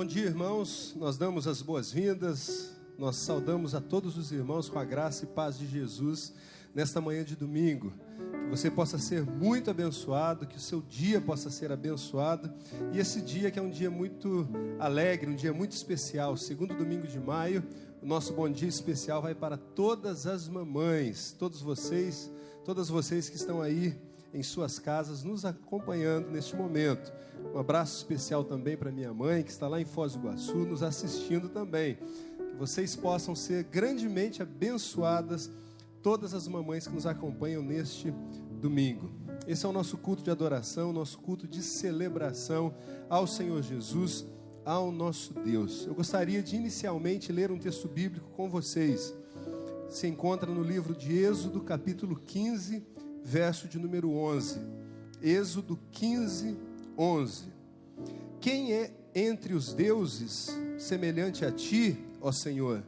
Bom dia, irmãos. Nós damos as boas-vindas, nós saudamos a todos os irmãos com a graça e paz de Jesus nesta manhã de domingo. Que você possa ser muito abençoado, que o seu dia possa ser abençoado. E esse dia que é um dia muito alegre, um dia muito especial, segundo domingo de maio, o nosso bom dia especial vai para todas as mamães, todas vocês que estão aí em suas casas nos acompanhando neste momento. Um abraço especial também para minha mãe, que está lá em Foz do Iguaçu, nos assistindo também. Que vocês possam ser grandemente abençoadas, todas as mamães que nos acompanham neste domingo. Esse é o nosso culto de adoração, nosso culto de celebração ao Senhor Jesus, ao nosso Deus. Eu gostaria de inicialmente ler um texto bíblico com vocês. Se encontra no livro de Êxodo, capítulo 15, verso de número 11. Êxodo 15, 11. Quem é entre os deuses semelhante a ti, ó Senhor?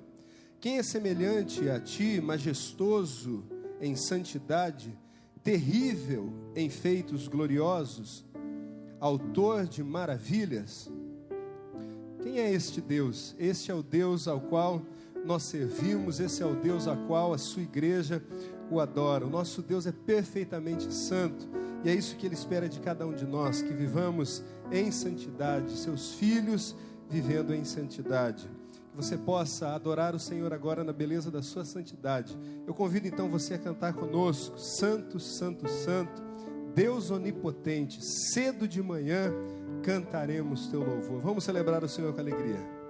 Quem é semelhante a ti, majestoso em santidade, terrível em feitos gloriosos, autor de maravilhas? Quem é este Deus? Este é o Deus ao qual nós servimos, esse é o Deus ao qual a sua igreja o adora. O nosso Deus é perfeitamente santo, e é isso que Ele espera de cada um de nós, que vivamos em santidade, seus filhos vivendo em santidade. Que você possa adorar o Senhor agora na beleza da sua santidade. Eu convido então você a cantar conosco: Santo, Santo, Santo, Deus onipotente, cedo de manhã cantaremos teu louvor. Vamos celebrar o Senhor com alegria.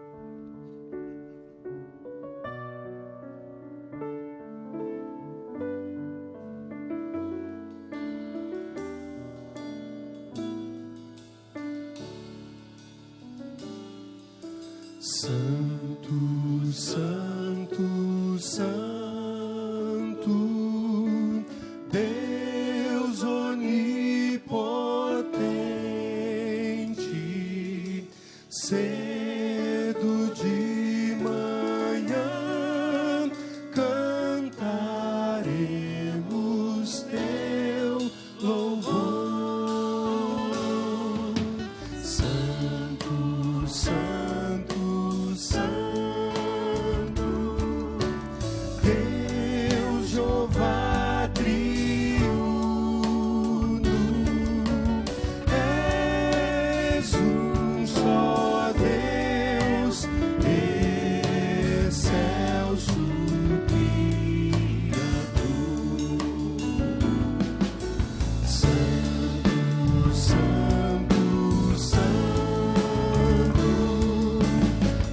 Santo, Santo, Santo, Deus onipotente, cedo de manhã cantaremos teu louvor. Santo, Santo, Santo, Deus Jeová triuno, és um só Deus, excelso Criador. Santo, Santo, Santo,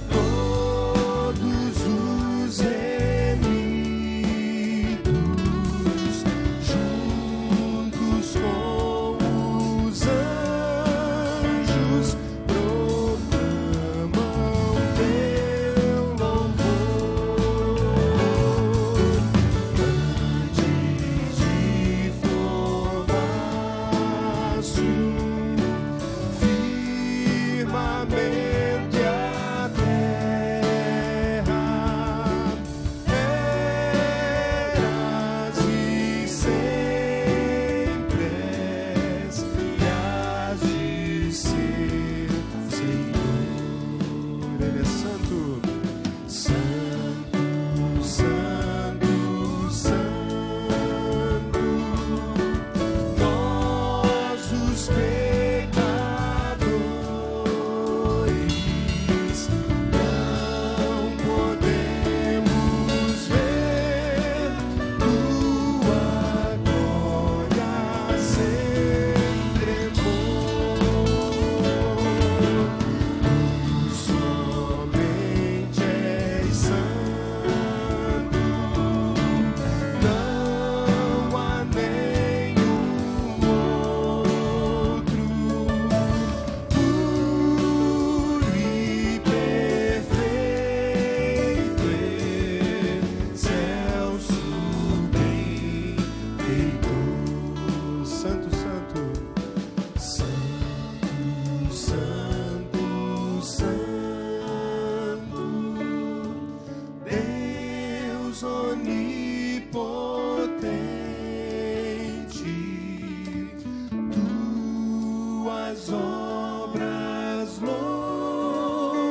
todos os remidos, juntos com os anjos, proclamam teu louvor. Antes de formaste firmamente a terra, eras e sempre és, e hás de ser, Senhor. Ele é santo. Santo, Santo, Santo, nós os pecadores não podemos ver tua glória sem tremor. Somente és santo, não há nenhum outro, puro e perfeito, excelso benfeitor. Santo, Santo, Santo, Santo, Santo, Deus onipotente, tuas obras louvo.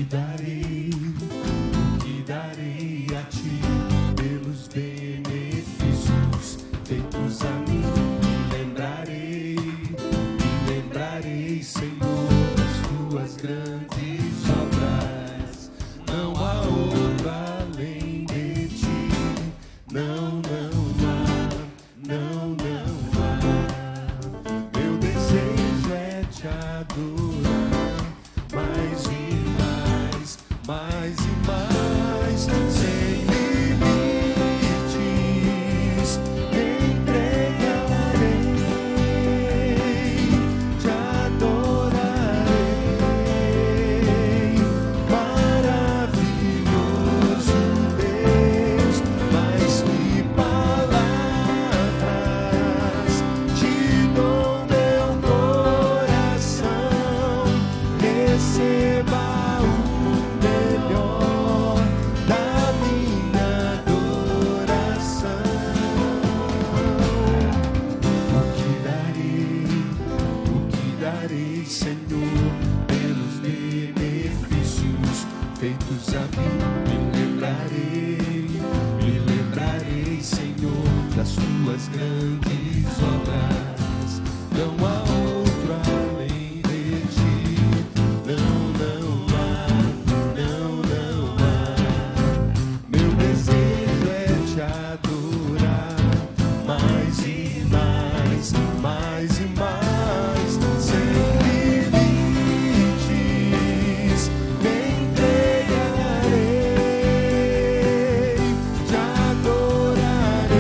darei a ti pelos benefícios feitos a mim. Me lembrarei, Senhor, das tuas grandes obras. Não há outro além de ti. Não há. Meu desejo é te adorar mais e mais, sem limites. Me entregarei, te adorarei. Maravilhoso Deus, mais que palavras, te dou meu coração. Receba o melhor da minha adoração. O que darei, Senhor, pelos benefícios feitos a mim. Me lembrarei, Senhor, das tuas grandes obras. Não há outro além de ti. Não há. Meu desejo é te adorar mais e mais, sem limites. Me entregarei, te adorarei.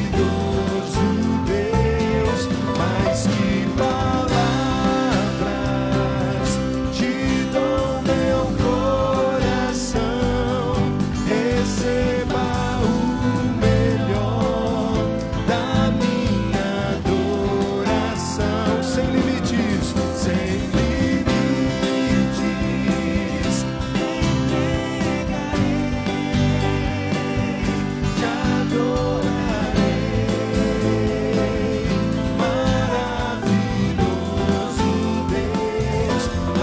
Maravilhoso Deus, mais que palavras, te dou meu coração. Receba o melhor da minha adoração. Sem limites, me entregarei, te adorarei. Maravilhoso Deus,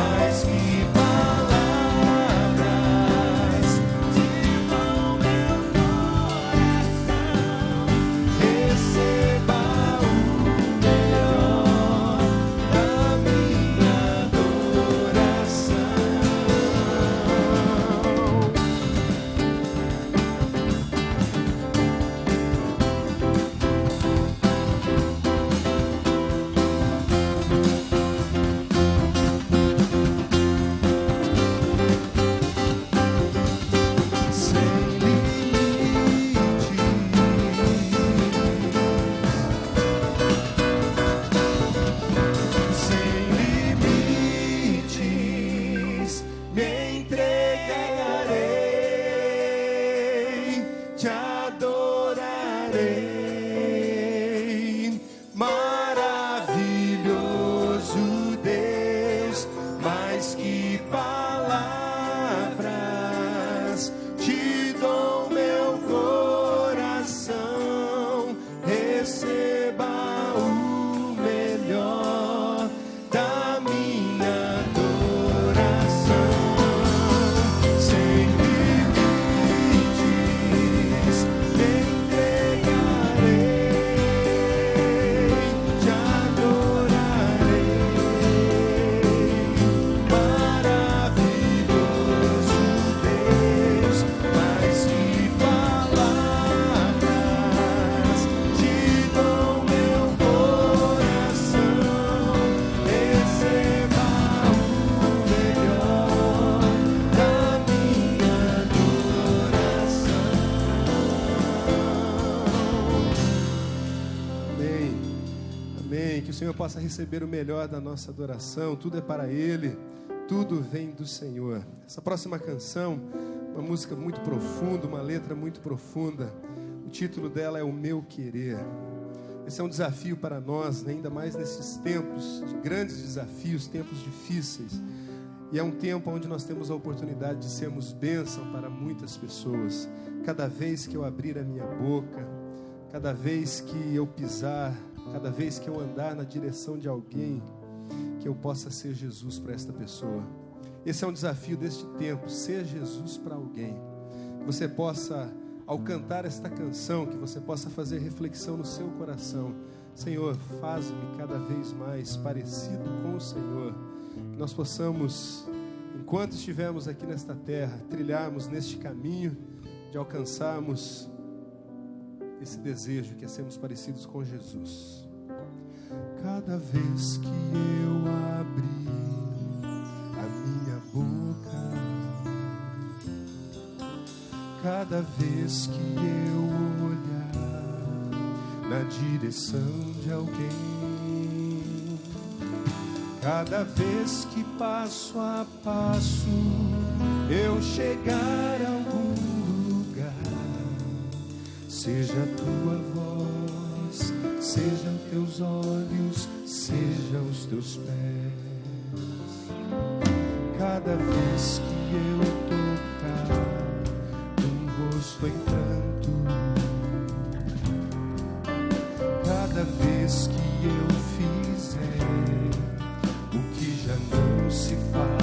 mais que palavras, te dou meu coração. Receba o melhor da minha adoração. Sem limites, me entregarei, te adorarei. Maravilhoso Deus, mais que palavras, te dou meu coração. Receba o melhor da minha adoração. Sem limites, me entregarei, te adorarei. Maravilhoso Deus, mais que palavras, te dou meu coração. Receba o melhor da minha adoração. Amém. Amém. Que o Senhor possa receber o melhor da nossa adoração. Tudo é para Ele, tudo vem do Senhor. Essa próxima canção, uma música muito profunda, uma letra muito profunda. O título dela é O Meu Querer. Esse é um desafio para nós, né? Ainda mais nesses tempos de grandes desafios, tempos difíceis. E é um tempo onde nós temos a oportunidade de sermos bênção para muitas pessoas. Cada vez que eu abrir a minha boca, cada vez que eu pisar, cada vez que eu andar na direção de alguém, que eu possa ser Jesus para esta pessoa. Esse é um desafio deste tempo, ser Jesus para alguém. Que você possa, ao cantar esta canção, que você possa fazer reflexão no seu coração. Senhor, faz-me cada vez mais parecido com o Senhor. Que nós possamos, enquanto estivermos aqui nesta terra, trilharmos neste caminho de alcançarmos esse desejo que é sermos parecidos com Jesus. Cada vez que eu abri a minha boca, cada vez que eu olhar na direção de alguém, cada vez que passo a passo eu chegar a algum lugar, seja a tua voz, sejam teus olhos, sejam os teus pés. Cada vez que eu tocar um rosto em pranto, cada vez que eu fizer o que já não se faz,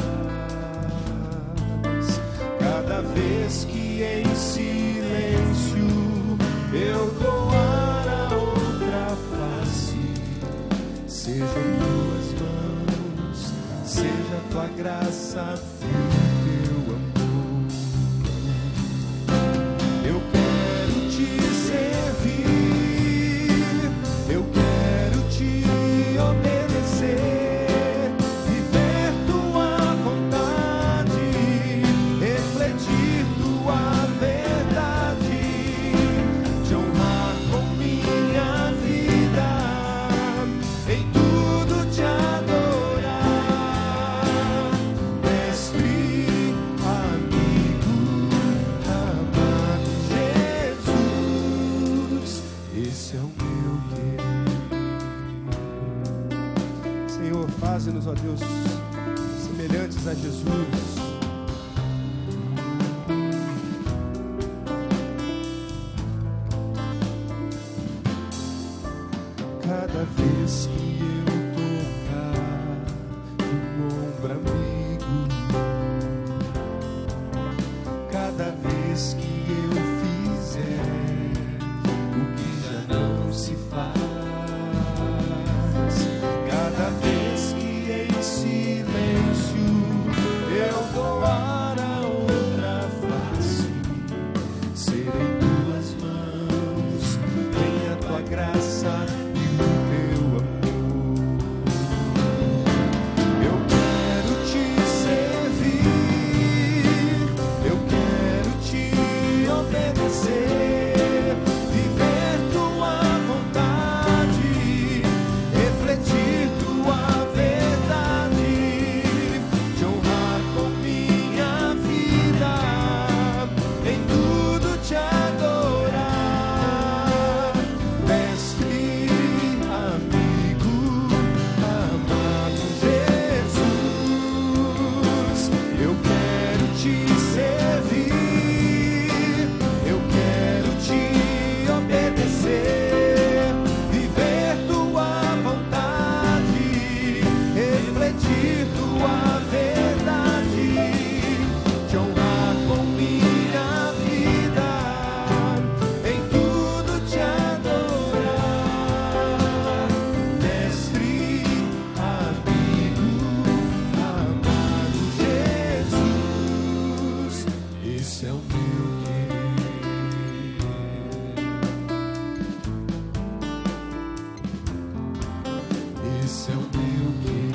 cada vez que em silêncio eu doar a outra face, sejam tuas mãos, seja a tua graça, teu amor. Eu quero te servir, eu quero te obedecer, viver tua vontade, refletir tua verdade, te honrar com minha vida, em tudo te adorar, mestre, amigo, amado Jesus, esse é o meu querer. Senhor, faze-nos, ó Deus, semelhantes a Jesus. Cada vez que eu tocar um ombro amigo, cada vez que eu fizer o que já não se faz, cada vez que em silêncio eu doar a outra face, serei tuas mãos, venha a tua graça, teu amor. Eu quero te servir, eu quero te obedecer, viver tua vontade, refletir tua verdade, te honrar com minha vida, em tudo te adorar, mestre, amigo, amado Jesus. Eu quero te servir, eu quero te obedecer, viver tua vontade, refletir tua verdade, te honrar com minha vida, em tudo te adorar, mestre, amigo, amado Jesus, esse é o meu querer. Esse é o meu querer.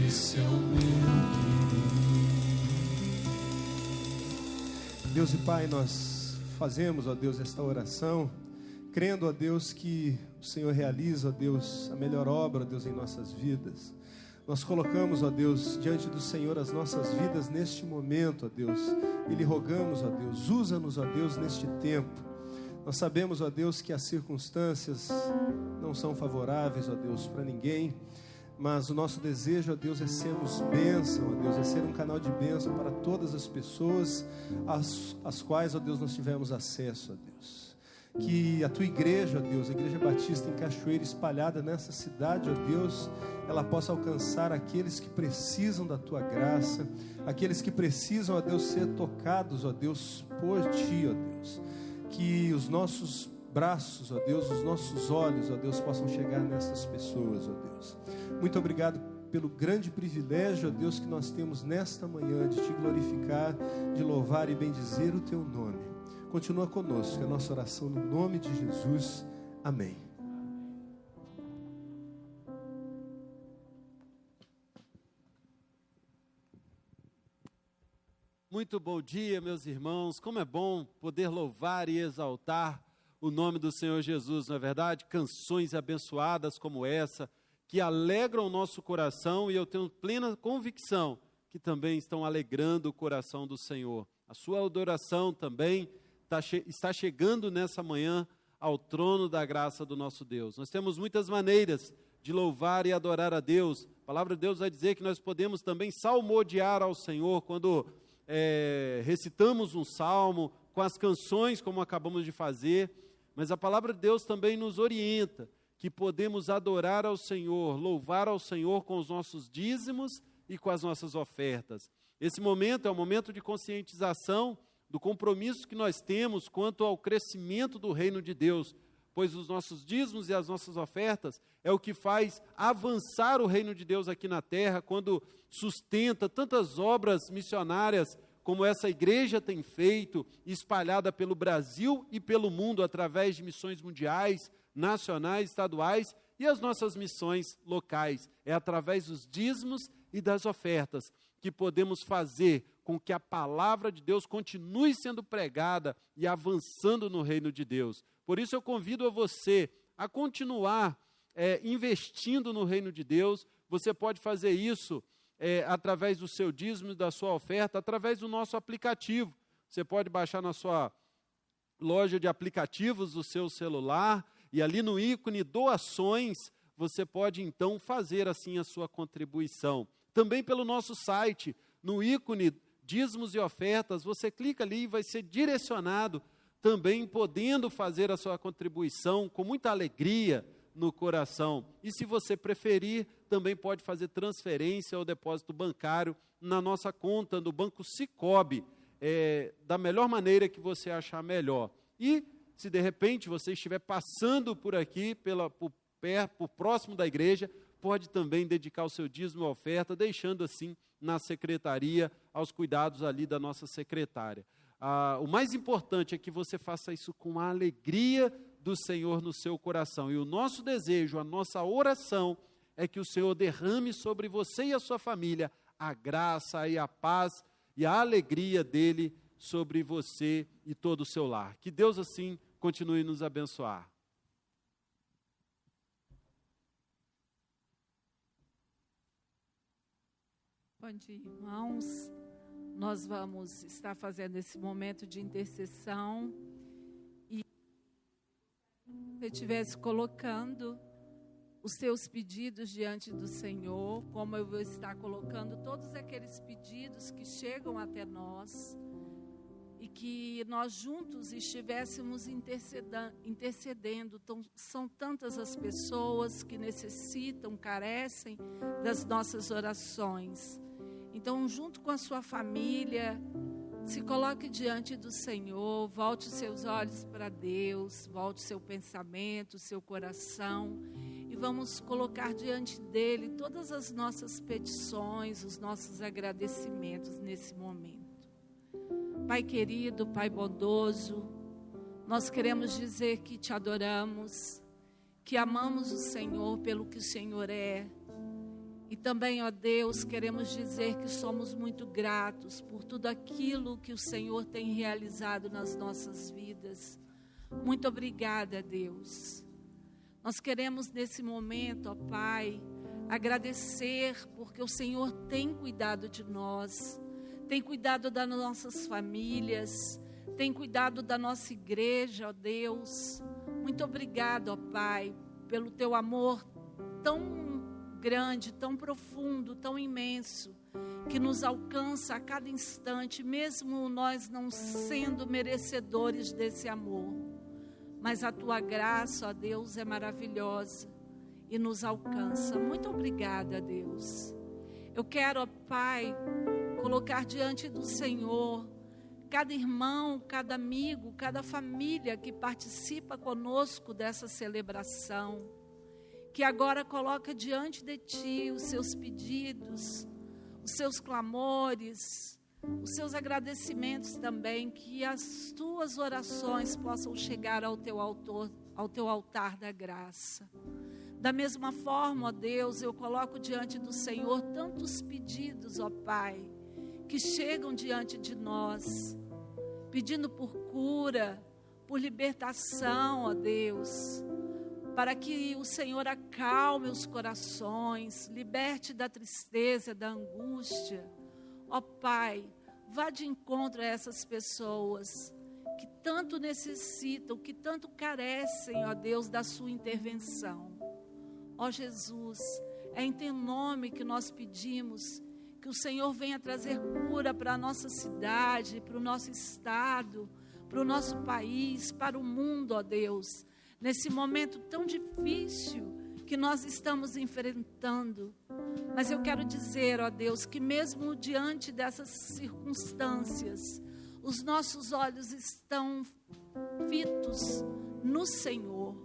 Esse é o meu querer. Deus e Pai, nós fazemos, ó Deus, esta oração, crendo, ó Deus, que o Senhor realiza, ó Deus, a melhor obra, ó Deus, em nossas vidas. Nós colocamos, ó Deus, diante do Senhor as nossas vidas neste momento, ó Deus, e lhe rogamos, ó Deus, usa-nos, ó Deus, neste tempo. Nós sabemos, ó Deus, que as circunstâncias não são favoráveis, ó Deus, para ninguém, mas o nosso desejo, ó Deus, é sermos bênção, ó Deus, é ser um canal de bênção para todas as pessoas às quais, ó Deus, nós tivemos acesso, ó Deus. que a tua igreja, ó Deus, a Igreja Batista em Cachoeira, espalhada nessa cidade, ó Deus, ela possa alcançar aqueles que precisam da tua graça, aqueles que precisam, ó Deus, ser tocados, ó Deus, por ti, ó Deus. Que os nossos braços, ó Deus, os nossos olhos, ó Deus, possam chegar nessas pessoas, ó Deus. Muito obrigado pelo grande privilégio, ó Deus, que nós temos nesta manhã de te glorificar, de louvar e bendizer o teu nome. Continua conosco, é a nossa oração no nome de Jesus. Amém. Muito bom dia, meus irmãos. Como é bom poder louvar e exaltar o nome do Senhor Jesus, não é verdade? Canções abençoadas como essa, que alegram o nosso coração, e eu tenho plena convicção que também estão alegrando o coração do Senhor. A sua adoração também está chegando nessa manhã ao trono da graça do nosso Deus. Nós temos muitas maneiras de louvar e adorar a Deus. A palavra de Deus vai dizer que nós podemos também salmodiar ao Senhor quando recitamos um salmo, com as canções como acabamos de fazer, mas a palavra de Deus também nos orienta que podemos adorar ao Senhor, louvar ao Senhor com os nossos dízimos e com as nossas ofertas. Esse momento é um momento de conscientização do compromisso que nós temos quanto ao crescimento do reino de Deus, pois os nossos dízimos e as nossas ofertas é o que faz avançar o reino de Deus aqui na terra, quando sustenta tantas obras missionárias como essa igreja tem feito, espalhada pelo Brasil e pelo mundo, através de missões mundiais, nacionais, estaduais e as nossas missões locais. É através dos dízimos e das ofertas que podemos fazer com que a palavra de Deus continue sendo pregada e avançando no reino de Deus. Por isso eu convido a você a continuar investindo no reino de Deus. Você pode fazer isso através do seu dízimo e da sua oferta, através do nosso aplicativo. Você pode baixar na sua loja de aplicativos do seu celular, e ali no ícone doações, você pode então fazer assim a sua contribuição. Também pelo nosso site, no ícone dízimos e ofertas, você clica ali e vai ser direcionado, também podendo fazer a sua contribuição com muita alegria no coração. E se você preferir, também pode fazer transferência ao depósito bancário na nossa conta no Banco Sicoob, da melhor maneira que você achar melhor. E se de repente você estiver passando por aqui, por próximo da igreja, pode também dedicar o seu dízimo e oferta, deixando assim na secretaria, aos cuidados ali da nossa secretária. O mais importante é que você faça isso com a alegria do Senhor no seu coração. E o nosso desejo, a nossa oração, é que o Senhor derrame sobre você e a sua família a graça e a paz e a alegria dele sobre você e todo o seu lar. Que Deus assim continue nos abençoar. Bom dia, irmãos. Nós vamos estar fazendo esse momento de intercessão. E se você estivesse colocando os seus pedidos diante do Senhor, como eu vou estar colocando todos aqueles pedidos que chegam até nós, e que nós juntos estivéssemos intercedendo. São tantas as pessoas que necessitam, carecem das nossas orações. Então, junto com a sua família, se coloque diante do Senhor, volte os seus olhos para Deus, volte o seu pensamento, o seu coração, e vamos colocar diante dele todas as nossas petições, os nossos agradecimentos nesse momento. Pai querido, Pai bondoso, nós queremos dizer que te adoramos, que amamos o Senhor pelo que o Senhor é. E também, ó Deus, queremos dizer que somos muito gratos por tudo aquilo que o Senhor tem realizado nas nossas vidas. Muito obrigada, Deus. Nós queremos nesse momento, ó Pai, agradecer porque o Senhor tem cuidado de nós, tem cuidado das nossas famílias, tem cuidado da nossa igreja, ó Deus. Muito obrigado, ó Pai, pelo teu amor tão grande, tão profundo, tão imenso, que nos alcança a cada instante, mesmo nós não sendo merecedores desse amor. mas a tua graça, ó Deus, é maravilhosa e nos alcança. Muito obrigada, Deus. Eu quero, ó Pai, colocar diante do Senhor cada irmão, cada amigo, cada família que participa conosco dessa celebração, que agora coloca diante de Ti os seus pedidos, os seus clamores, os seus agradecimentos também, que as Tuas orações possam chegar ao Teu altar da graça. Da mesma forma, ó Deus, eu coloco diante do Senhor tantos pedidos, ó Pai, que chegam diante de nós, pedindo por cura, por libertação, ó Deus, para que o Senhor acalme os corações, liberte da tristeza, da angústia. Ó Pai, vá de encontro a essas pessoas que tanto necessitam, que tanto carecem, ó Deus, da sua intervenção. Ó Jesus, é em Teu nome que nós pedimos que o Senhor venha trazer cura para a nossa cidade, para o nosso estado, para o nosso país, para o mundo, ó Deus, nesse momento tão difícil que nós estamos enfrentando. Mas eu quero dizer, ó Deus, que mesmo diante dessas circunstâncias, os nossos olhos estão fitos no Senhor,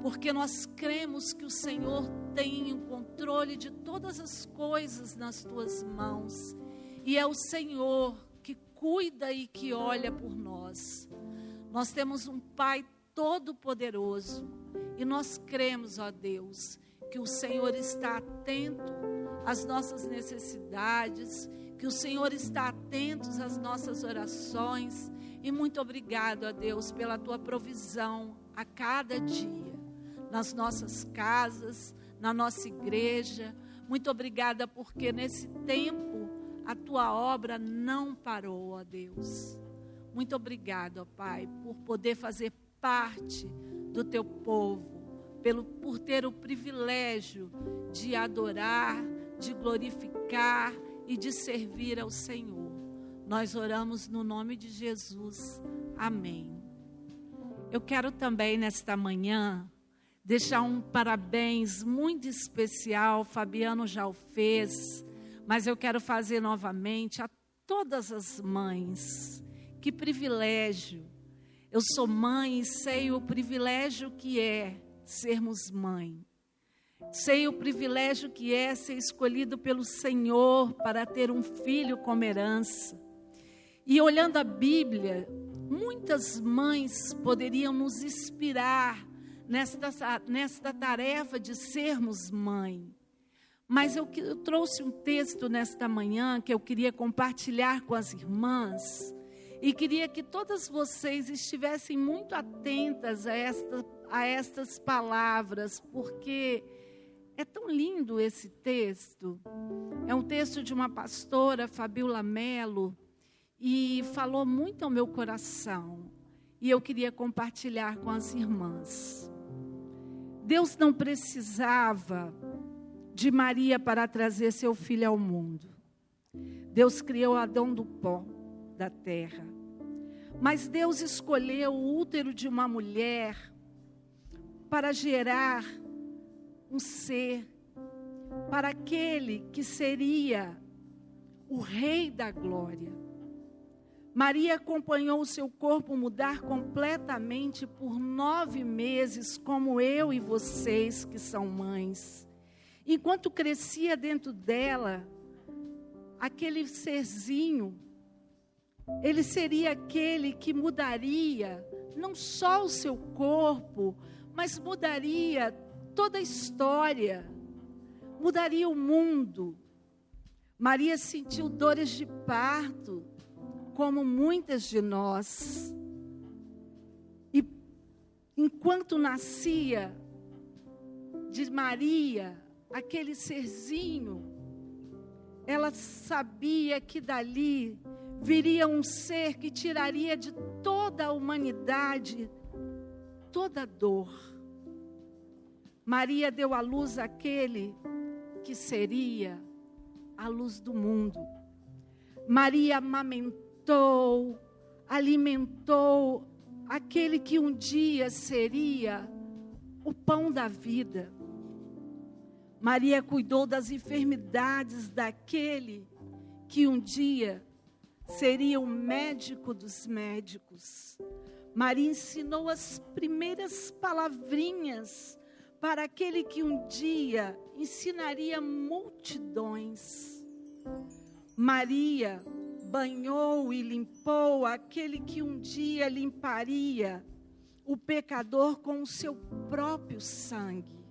porque nós cremos que o Senhor tem o controle de todas as coisas nas Tuas mãos, e é o Senhor que cuida e que olha por nós. Nós temos um Pai todo-poderoso, e nós cremos, ó Deus, que o Senhor está atento às nossas necessidades, que o Senhor está atento às nossas orações, e muito obrigado, ó Deus, pela Tua provisão a cada dia, nas nossas casas, na nossa igreja. Muito obrigada, porque nesse tempo a Tua obra não parou, ó Deus. Muito obrigado, ó Pai, por poder fazer parte do Teu povo, por ter o privilégio de adorar, de glorificar e de servir ao Senhor. Nós oramos no nome de Jesus. Amém. Eu quero também nesta manhã deixar um parabéns muito especial. Fabiano já o fez, mas eu quero fazer novamente a todas as mães. Que privilégio! Eu sou mãe e sei o privilégio que é sermos mãe. Sei o privilégio que é ser escolhido pelo Senhor para ter um filho como herança. E olhando a Bíblia, muitas mães poderiam nos inspirar nesta tarefa de sermos mãe. Mas eu trouxe um texto nesta manhã que eu queria compartilhar com as irmãs, e queria que todas vocês estivessem muito atentas a estas palavras, porque é tão lindo esse texto. É um texto de uma pastora, Fabiola Mello, e falou muito ao meu coração, e eu queria compartilhar com as irmãs. Deus não precisava de Maria para trazer seu filho ao mundo. Deus criou Adão do pó da terra, mas Deus escolheu o útero de uma mulher para gerar um ser, para aquele que seria o Rei da Glória. Maria acompanhou o seu corpo mudar completamente por 9 meses, como eu e vocês que são mães. Enquanto crescia dentro dela, aquele serzinho, ele seria aquele que mudaria não só o seu corpo, mas mudaria toda a história, mudaria o mundo. Maria sentiu dores de parto, como muitas de nós. E enquanto nascia de Maria, aquele serzinho, ela sabia que dali viria um ser que tiraria de toda a humanidade toda a dor. Maria deu à luz aquele que seria a luz do mundo. Maria amamentou, alimentou aquele que um dia seria o pão da vida. Maria cuidou das enfermidades daquele que um dia seria o médico dos médicos. Maria ensinou as primeiras palavrinhas para aquele que um dia ensinaria multidões. Maria banhou e limpou aquele que um dia limparia o pecador com o seu próprio sangue.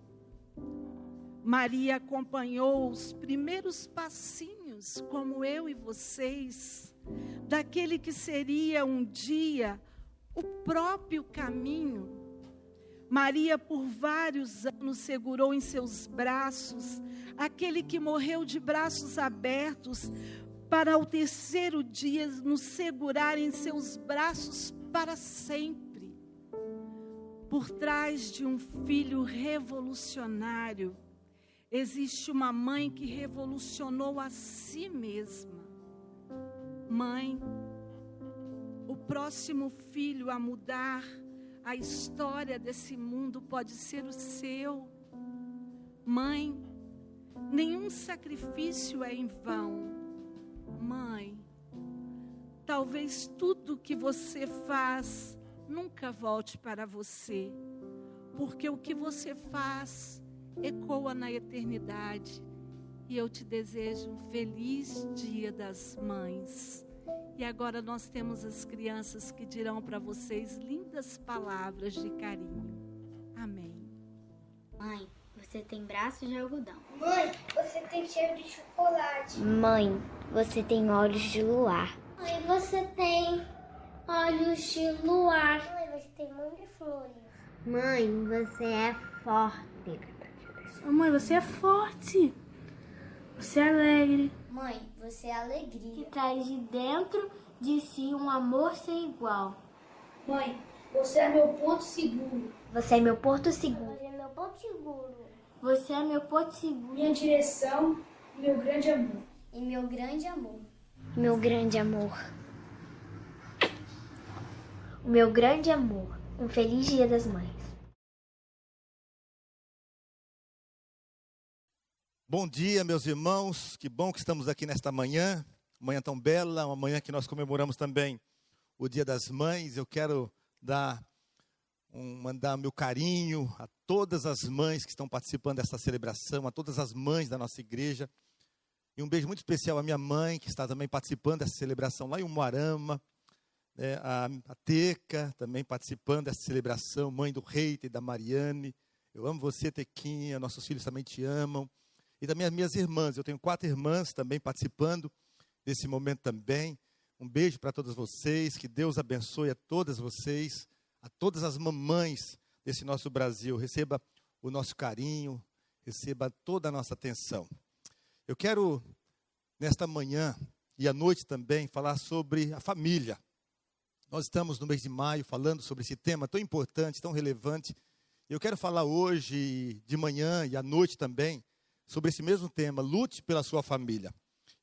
Maria acompanhou os primeiros passinhos, como eu e vocês, daquele que seria um dia o próprio caminho. Maria, por vários anos, segurou em seus braços aquele que morreu de braços abertos, para ao terceiro dia nos segurar em seus braços para sempre. Por trás de um filho revolucionário, existe uma mãe que revolucionou a si mesma. Mãe, o próximo filho a mudar a história desse mundo pode ser o seu. Mãe, nenhum sacrifício é em vão. Mãe, talvez tudo que você faz nunca volte para você, porque o que você faz ecoa na eternidade. E eu te desejo um feliz Dia das Mães. E agora nós temos as crianças que dirão para vocês lindas palavras de carinho. Amém. Mãe, você tem braços de algodão. Mãe, você tem cheiro de chocolate. Mãe, você tem olhos de luar. Mãe, você tem olhos de luar. Mãe, você tem mão de flores. Mãe, você é forte. Mãe, você é forte. Você é alegre. Mãe, você é alegria. Que traz de dentro de si um amor sem igual. Mãe, você é meu ponto seguro. Você é meu porto seguro. Você é meu ponto seguro. Você é meu porto seguro. Minha direção e meu grande amor. E meu grande amor. Meu grande amor. O meu grande amor. Um feliz Dia das Mães. Bom dia, meus irmãos, que bom que estamos aqui nesta manhã tão bela, uma manhã que nós comemoramos também o Dia das Mães. Eu quero mandar meu carinho a todas as mães que estão participando dessa celebração, a todas as mães da nossa igreja, e um beijo muito especial à minha mãe, que está também participando dessa celebração lá em Umuarama, a Teca também participando dessa celebração, mãe do Reiter e da Mariane. Eu amo você, Tequinha, nossos filhos também te amam. E também as minhas irmãs, eu tenho 4 irmãs também participando desse momento também. Um beijo para todas vocês, que Deus abençoe a todas vocês, a todas as mamães desse nosso Brasil. Receba o nosso carinho, receba toda a nossa atenção. Eu quero, nesta manhã e à noite também, falar sobre a família. Nós estamos no mês de maio falando sobre esse tema tão importante, tão relevante. Eu quero falar hoje, de manhã e à noite também, sobre esse mesmo tema, lute pela sua família.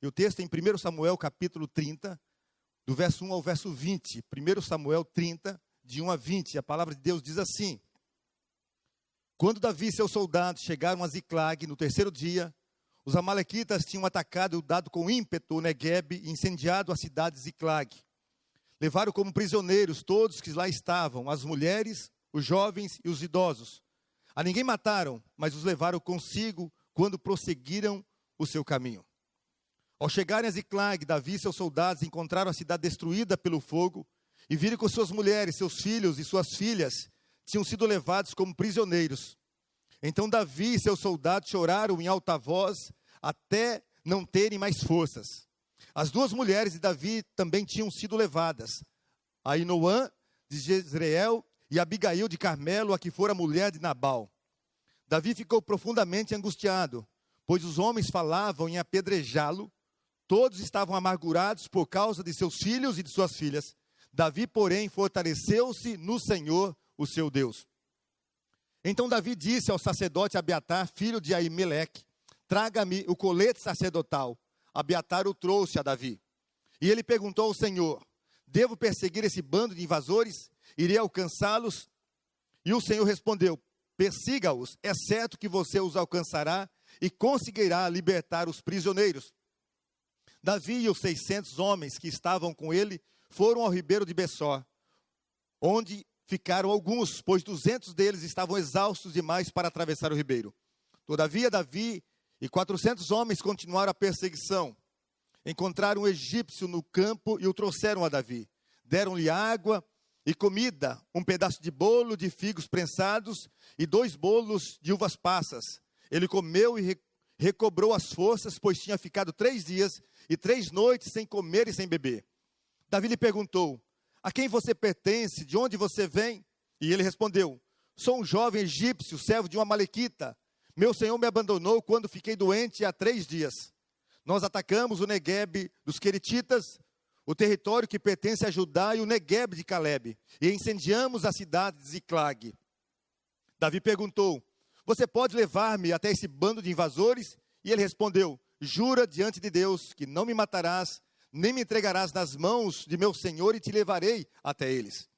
E o texto é em 1 Samuel capítulo 30, do verso 1 ao verso 20. 1 Samuel 30, de 1 a 20. A palavra de Deus diz assim: Quando Davi e seus soldados chegaram a Ziclag no terceiro dia, os amalequitas tinham atacado e dado com ímpeto o Neguebe e incendiado a cidade de Ziclag. Levaram como prisioneiros todos que lá estavam, as mulheres, os jovens e os idosos. A ninguém mataram, mas os levaram consigo quando prosseguiram o seu caminho. Ao chegarem a Ziclag, Davi e seus soldados encontraram a cidade destruída pelo fogo e viram que suas mulheres, seus filhos e suas filhas tinham sido levados como prisioneiros. Então Davi e seus soldados choraram em alta voz até não terem mais forças. As 2 mulheres de Davi também tinham sido levadas, Ainoã de Jezreel e Abigail de Carmelo, a que fora mulher de Nabal. Davi ficou profundamente angustiado, pois os homens falavam em apedrejá-lo. Todos estavam amargurados por causa de seus filhos e de suas filhas. Davi, porém, fortaleceu-se no Senhor, o seu Deus. Então Davi disse ao sacerdote Abiatar, filho de Aimeleque: traga-me o colete sacerdotal. Abiatar o trouxe a Davi. E ele perguntou ao Senhor: devo perseguir esse bando de invasores? irei alcançá-los? E o Senhor respondeu: persiga-os, é certo que você os alcançará e conseguirá libertar os prisioneiros. Davi e os 600 homens que estavam com ele foram ao ribeiro de Bessor, onde ficaram alguns, pois 200 deles estavam exaustos demais para atravessar o ribeiro. Todavia, Davi e 400 homens continuaram a perseguição. Encontraram um egípcio no campo e o trouxeram a Davi. Deram-lhe água e comida, um pedaço de bolo de figos prensados e 2 bolos de uvas passas. Ele comeu e recobrou as forças, pois tinha ficado 3 dias e 3 noites sem comer e sem beber. Davi lhe perguntou: a quem você pertence? De onde você vem? E ele respondeu: sou um jovem egípcio, servo de uma amalequita. Meu senhor me abandonou quando fiquei doente há 3 dias. Nós atacamos o Neguebe dos Queretitas, o território que pertence a Judá, e o Neguebe de Calebe, e incendiamos a cidade de Ziclag. Davi perguntou: você pode levar-me até esse bando de invasores? E ele respondeu: jura diante de Deus que não me matarás, nem me entregarás nas mãos de meu senhor, e te levarei até eles.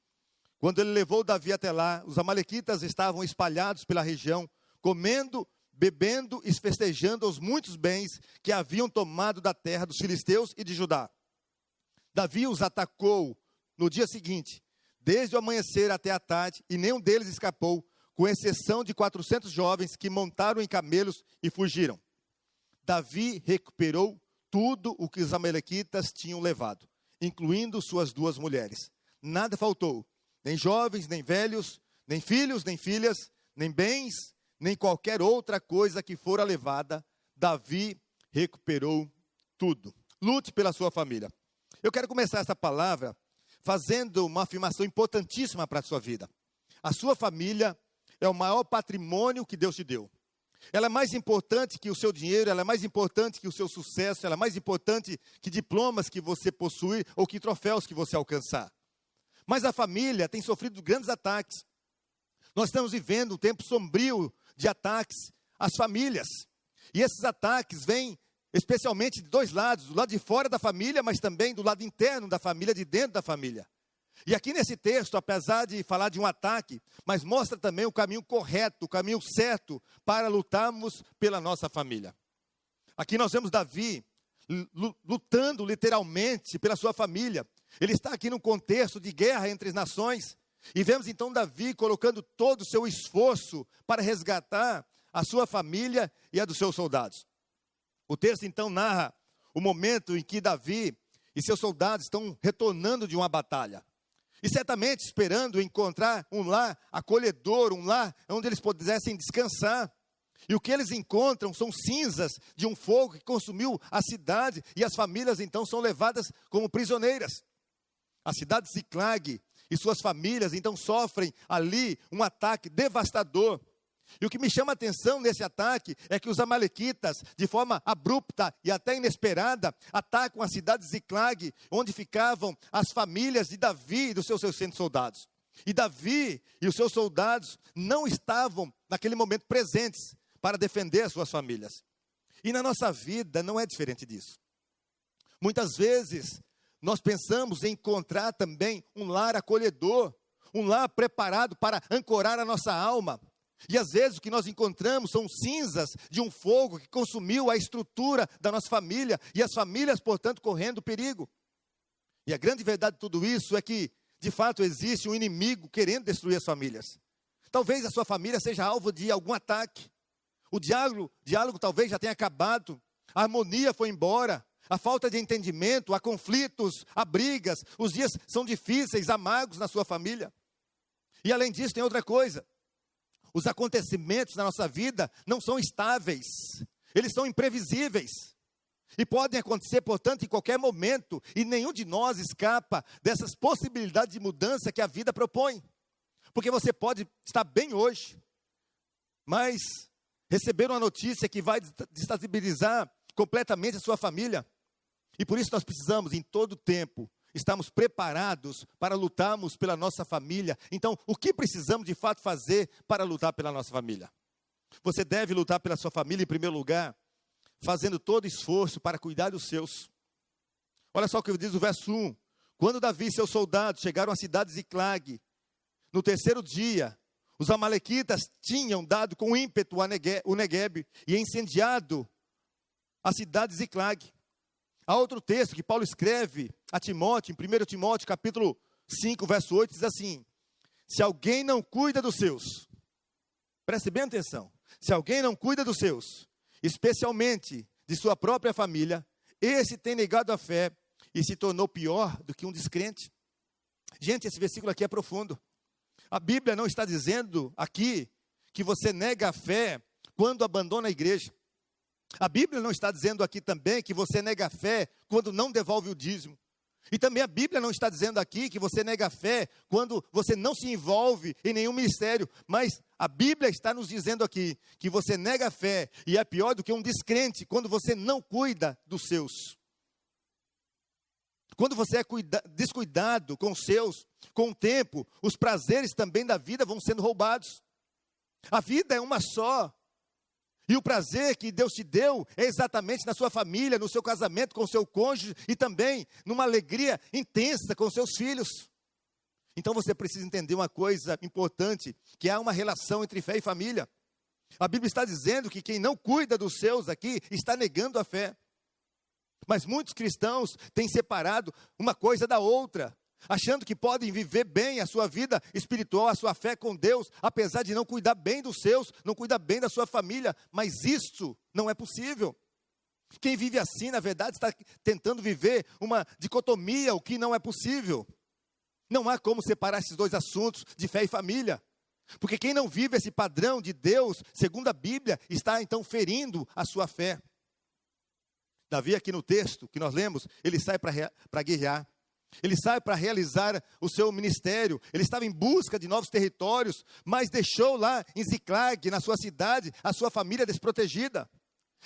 Quando ele levou Davi até lá, os amalequitas estavam espalhados pela região, comendo, bebendo e festejando os muitos bens que haviam tomado da terra dos filisteus e de Judá. Davi os atacou no dia seguinte, desde o amanhecer até a tarde, e nenhum deles escapou, com exceção de 400 jovens que montaram em camelos e fugiram. Davi recuperou tudo o que os amalequitas tinham levado, incluindo suas 2 mulheres. Nada faltou, nem jovens, nem velhos, nem filhos, nem filhas, nem bens, nem qualquer outra coisa que fora levada. Davi recuperou tudo. Lute pela sua família. Eu quero começar essa palavra fazendo uma afirmação importantíssima para a sua vida. A sua família é o maior patrimônio que Deus te deu. Ela é mais importante que o seu dinheiro, ela é mais importante que o seu sucesso, ela é mais importante que diplomas que você possui ou que troféus que você alcançar. Mas a família tem sofrido grandes ataques. Nós estamos vivendo um tempo sombrio de ataques às famílias. E esses ataques vêm especialmente de 2 lados, do lado de fora da família, mas também do lado interno da família, de dentro da família. E aqui nesse texto, apesar de falar de um ataque, mas mostra também o caminho correto, o caminho certo para lutarmos pela nossa família. Aqui nós vemos Davi lutando literalmente pela sua família. Ele está aqui num contexto de guerra entre as nações. E vemos então Davi colocando todo o seu esforço para resgatar a sua família e a dos seus soldados. O texto então narra o momento em que Davi e seus soldados estão retornando de uma batalha. E certamente esperando encontrar um lar acolhedor, um lar onde eles pudessem descansar. E o que eles encontram são cinzas de um fogo que consumiu a cidade, e as famílias então são levadas como prisioneiras. A cidade de Ziclag e suas famílias então sofrem ali um ataque devastador. E o que me chama a atenção nesse ataque é que os amalequitas, de forma abrupta e até inesperada, atacam a cidade de Ziclag, onde ficavam as famílias de Davi e dos seus 600 soldados. E Davi e os seus soldados não estavam, naquele momento, presentes para defender as suas famílias. E na nossa vida não é diferente disso. Muitas vezes, nós pensamos em encontrar também um lar acolhedor, um lar preparado para ancorar a nossa alma. E às vezes o que nós encontramos são cinzas de um fogo que consumiu a estrutura da nossa família, e as famílias, portanto, correndo perigo. E a grande verdade de tudo isso é que, de fato, existe um inimigo querendo destruir as famílias. Talvez a sua família seja alvo de algum ataque. O diálogo talvez já tenha acabado, a harmonia foi embora, a falta de entendimento, há conflitos, há brigas, os dias são difíceis, amargos na sua família. E além disso tem outra coisa. Os acontecimentos na nossa vida não são estáveis, eles são imprevisíveis. E podem acontecer, portanto, em qualquer momento, e nenhum de nós escapa dessas possibilidades de mudança que a vida propõe. Porque você pode estar bem hoje, mas receber uma notícia que vai desestabilizar completamente a sua família. E por isso nós precisamos, em todo tempo, estarmos preparados para lutarmos pela nossa família. Então, o que precisamos de fato fazer para lutar pela nossa família? Você deve lutar pela sua família, em primeiro lugar, fazendo todo esforço para cuidar dos seus. Olha só o que diz o verso 1. Quando Davi e seus soldados chegaram à cidade de Ziclag, no terceiro dia, os amalequitas tinham dado com ímpeto o Neguebe e incendiado a cidade de Ziclag. Há outro texto que Paulo escreve a Timóteo, em 1 Timóteo, capítulo 5, verso 8, diz assim: se alguém não cuida dos seus, preste bem atenção, se alguém não cuida dos seus, especialmente de sua própria família, esse tem negado a fé e se tornou pior do que um descrente. Gente, esse versículo aqui é profundo. A Bíblia não está dizendo aqui que você nega a fé quando abandona a igreja. A Bíblia não está dizendo aqui também que você nega a fé quando não devolve o dízimo. E também a Bíblia não está dizendo aqui que você nega a fé quando você não se envolve em nenhum ministério. Mas a Bíblia está nos dizendo aqui que você nega a fé e é pior do que um descrente quando você não cuida dos seus. Quando você é descuidado com os seus, com o tempo, os prazeres também da vida vão sendo roubados. A vida é uma só. E o prazer que Deus te deu é exatamente na sua família, no seu casamento com o seu cônjuge e também numa alegria intensa com os seus filhos. Então você precisa entender uma coisa importante, que há uma relação entre fé e família. A Bíblia está dizendo que quem não cuida dos seus aqui está negando a fé. Mas muitos cristãos têm separado uma coisa da outra, achando que podem viver bem a sua vida espiritual, a sua fé com Deus, apesar de não cuidar bem dos seus, não cuidar bem da sua família. Mas isso não é possível. Quem vive assim, na verdade, está tentando viver uma dicotomia, o que não é possível. Não há como separar esses dois assuntos de fé e família. Porque quem não vive esse padrão de Deus, segundo a Bíblia, está então ferindo a sua fé. Davi, aqui no texto que nós lemos, ele sai para guerrear. Ele sai para realizar o seu ministério. Ele estava em busca de novos territórios, mas deixou lá em Ziclag, na sua cidade, a sua família desprotegida.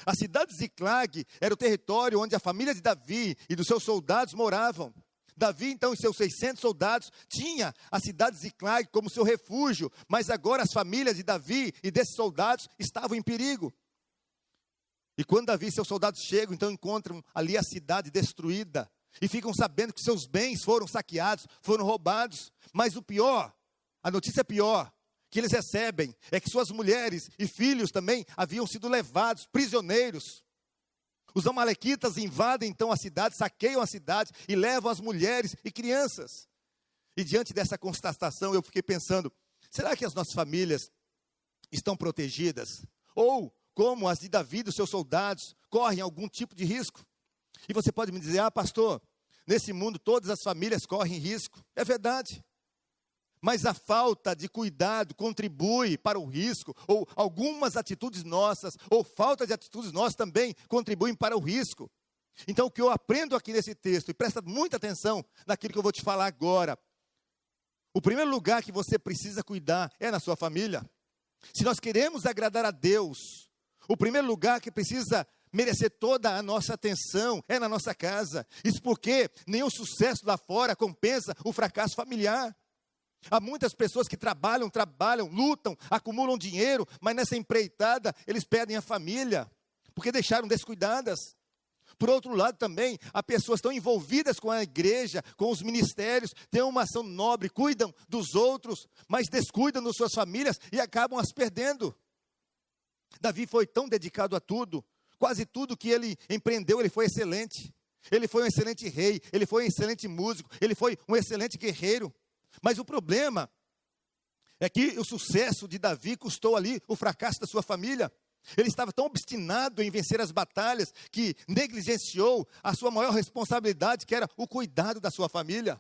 A cidade de Ziclag era o território onde a família de Davi e dos seus soldados moravam. Davi, então, e seus 600 soldados, tinha a cidade de Ziclag como seu refúgio, mas agora as famílias de Davi e desses soldados estavam em perigo. E quando Davi e seus soldados chegam, então encontram ali a cidade destruída. E ficam sabendo que seus bens foram saqueados, foram roubados. Mas o pior, a notícia pior que eles recebem é que suas mulheres e filhos também haviam sido levados prisioneiros. Os amalequitas invadem então a cidade, saqueiam a cidade e levam as mulheres e crianças. E diante dessa constatação eu fiquei pensando, será que as nossas famílias estão protegidas? Ou, como as de Davi e dos seus soldados, correm algum tipo de risco? E você pode me dizer, pastor, nesse mundo todas as famílias correm risco. É verdade. Mas a falta de cuidado contribui para o risco, ou algumas atitudes nossas, ou falta de atitudes nossas também contribuem para o risco. Então o que eu aprendo aqui nesse texto, e presta muita atenção naquilo que eu vou te falar agora. O primeiro lugar que você precisa cuidar é na sua família. Se nós queremos agradar a Deus, o primeiro lugar que precisa merecer toda a nossa atenção é na nossa casa. Isso porque nenhum sucesso lá fora compensa o fracasso familiar. Há muitas pessoas que trabalham, lutam, acumulam dinheiro, mas nessa empreitada eles perdem a família, porque deixaram descuidadas. Por outro lado também, há pessoas tão envolvidas com a igreja, com os ministérios, têm uma ação nobre, cuidam dos outros, mas descuidam das suas famílias e acabam as perdendo. Davi foi tão dedicado a tudo, quase tudo que ele empreendeu, ele foi excelente. Ele foi um excelente rei, ele foi um excelente músico, ele foi um excelente guerreiro. Mas o problema é que o sucesso de Davi custou ali o fracasso da sua família. Ele estava tão obstinado em vencer as batalhas que negligenciou a sua maior responsabilidade, que era o cuidado da sua família.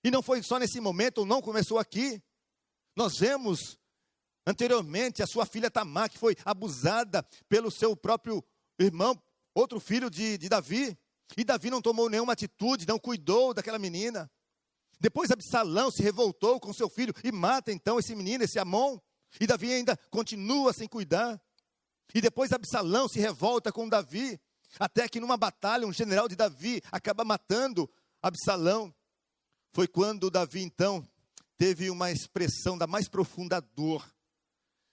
E não foi só nesse momento, não começou aqui. Nós vemos anteriormente a sua filha Tamar, que foi abusada pelo seu próprio irmão, outro filho de Davi. E Davi não tomou nenhuma atitude, não cuidou daquela menina. Depois Absalão se revoltou com seu filho e mata então esse menino, esse Amon. E Davi ainda continua sem cuidar. E depois Absalão se revolta com Davi, até que numa batalha um general de Davi acaba matando Absalão. Foi quando Davi então teve uma expressão da mais profunda dor.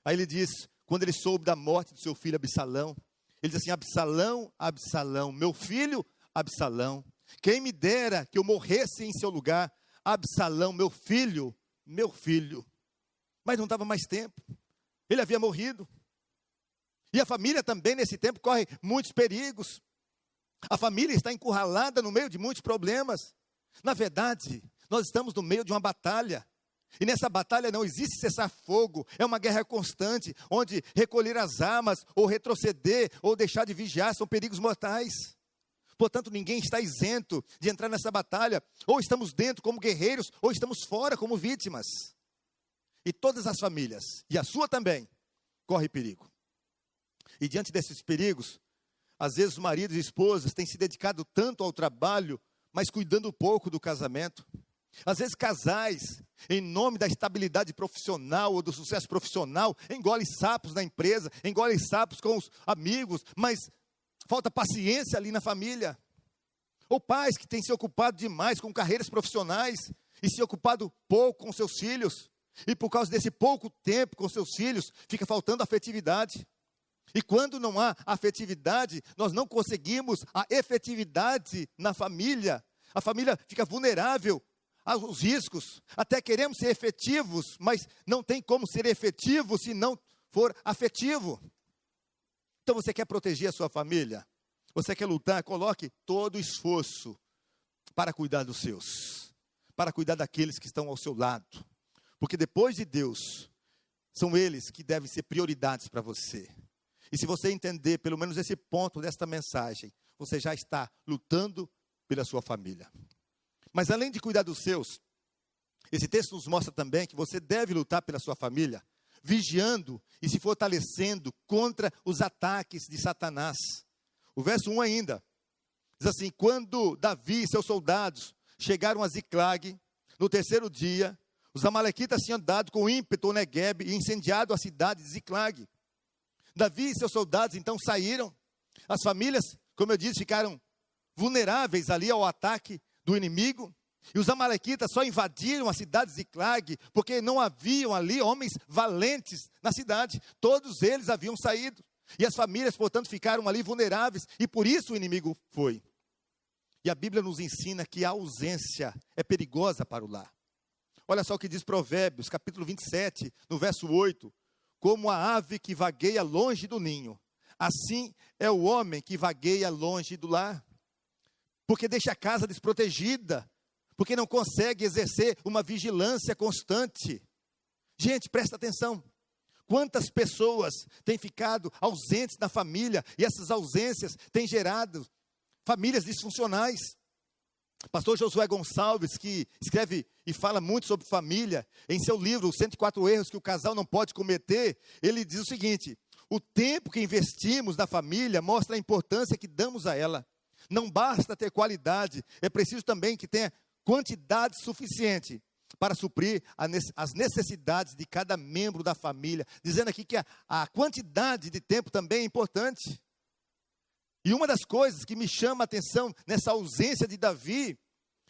Aí ele diz, quando ele soube da morte do seu filho Absalão, ele diz assim, Absalão, Absalão, meu filho Absalão, quem me dera que eu morresse em seu lugar. Absalão, meu filho, meu filho. Mas não dava mais tempo. Ele havia morrido. E a família também, nesse tempo, corre muitos perigos. A família está encurralada no meio de muitos problemas. Na verdade, nós estamos no meio de uma batalha. E nessa batalha não existe cessar-fogo. É uma guerra constante, onde recolher as armas, ou retroceder, ou deixar de vigiar, são perigos mortais. Portanto, ninguém está isento de entrar nessa batalha. Ou estamos dentro como guerreiros, ou estamos fora como vítimas. E todas as famílias, e a sua também, corre perigo. E diante desses perigos, às vezes os maridos e esposas têm se dedicado tanto ao trabalho, mas cuidando pouco do casamento. Às vezes casais, em nome da estabilidade profissional ou do sucesso profissional, engolem sapos na empresa, engolem sapos com os amigos, mas falta paciência ali na família. Ou pais que têm se ocupado demais com carreiras profissionais e se ocupado pouco com seus filhos. E por causa desse pouco tempo com seus filhos, fica faltando afetividade. E quando não há afetividade, nós não conseguimos a efetividade na família. A família fica vulnerável aos riscos. Até queremos ser efetivos, mas não tem como ser efetivo se não for afetivo. Então você quer proteger a sua família? Você quer lutar? Coloque todo o esforço para cuidar dos seus. Para cuidar daqueles que estão ao seu lado. Porque depois de Deus, são eles que devem ser prioridades para você. E se você entender pelo menos esse ponto desta mensagem, você já está lutando pela sua família. Mas além de cuidar dos seus, esse texto nos mostra também que você deve lutar pela sua família, vigiando e se fortalecendo contra os ataques de Satanás. O verso 1 ainda, diz assim: quando Davi e seus soldados chegaram a Ziclag, no terceiro dia, os amalequitas tinham dado com ímpeto o Neguebe e incendiado a cidade de Ziclag. Davi e seus soldados então saíram. As famílias, como eu disse, ficaram vulneráveis ali ao ataque do inimigo. E os amalequitas só invadiram a cidade de Ziclag porque não haviam ali homens valentes na cidade. Todos eles haviam saído. E as famílias, portanto, ficaram ali vulneráveis. E por isso o inimigo foi. E a Bíblia nos ensina que a ausência é perigosa para o lar. Olha só o que diz Provérbios, capítulo 27, no verso 8. Como a ave que vagueia longe do ninho, assim é o homem que vagueia longe do lar. Porque deixa a casa desprotegida, porque não consegue exercer uma vigilância constante. Gente, presta atenção. Quantas pessoas têm ficado ausentes na família, e essas ausências têm gerado famílias disfuncionais. Pastor Josué Gonçalves, que escreve e fala muito sobre família, em seu livro, Os 104 Erros que o Casal Não Pode Cometer, ele diz o seguinte: o tempo que investimos na família mostra a importância que damos a ela. Não basta ter qualidade, é preciso também que tenha quantidade suficiente para suprir as necessidades de cada membro da família. Dizendo aqui que a quantidade de tempo também é importante. E uma das coisas que me chama a atenção nessa ausência de Davi,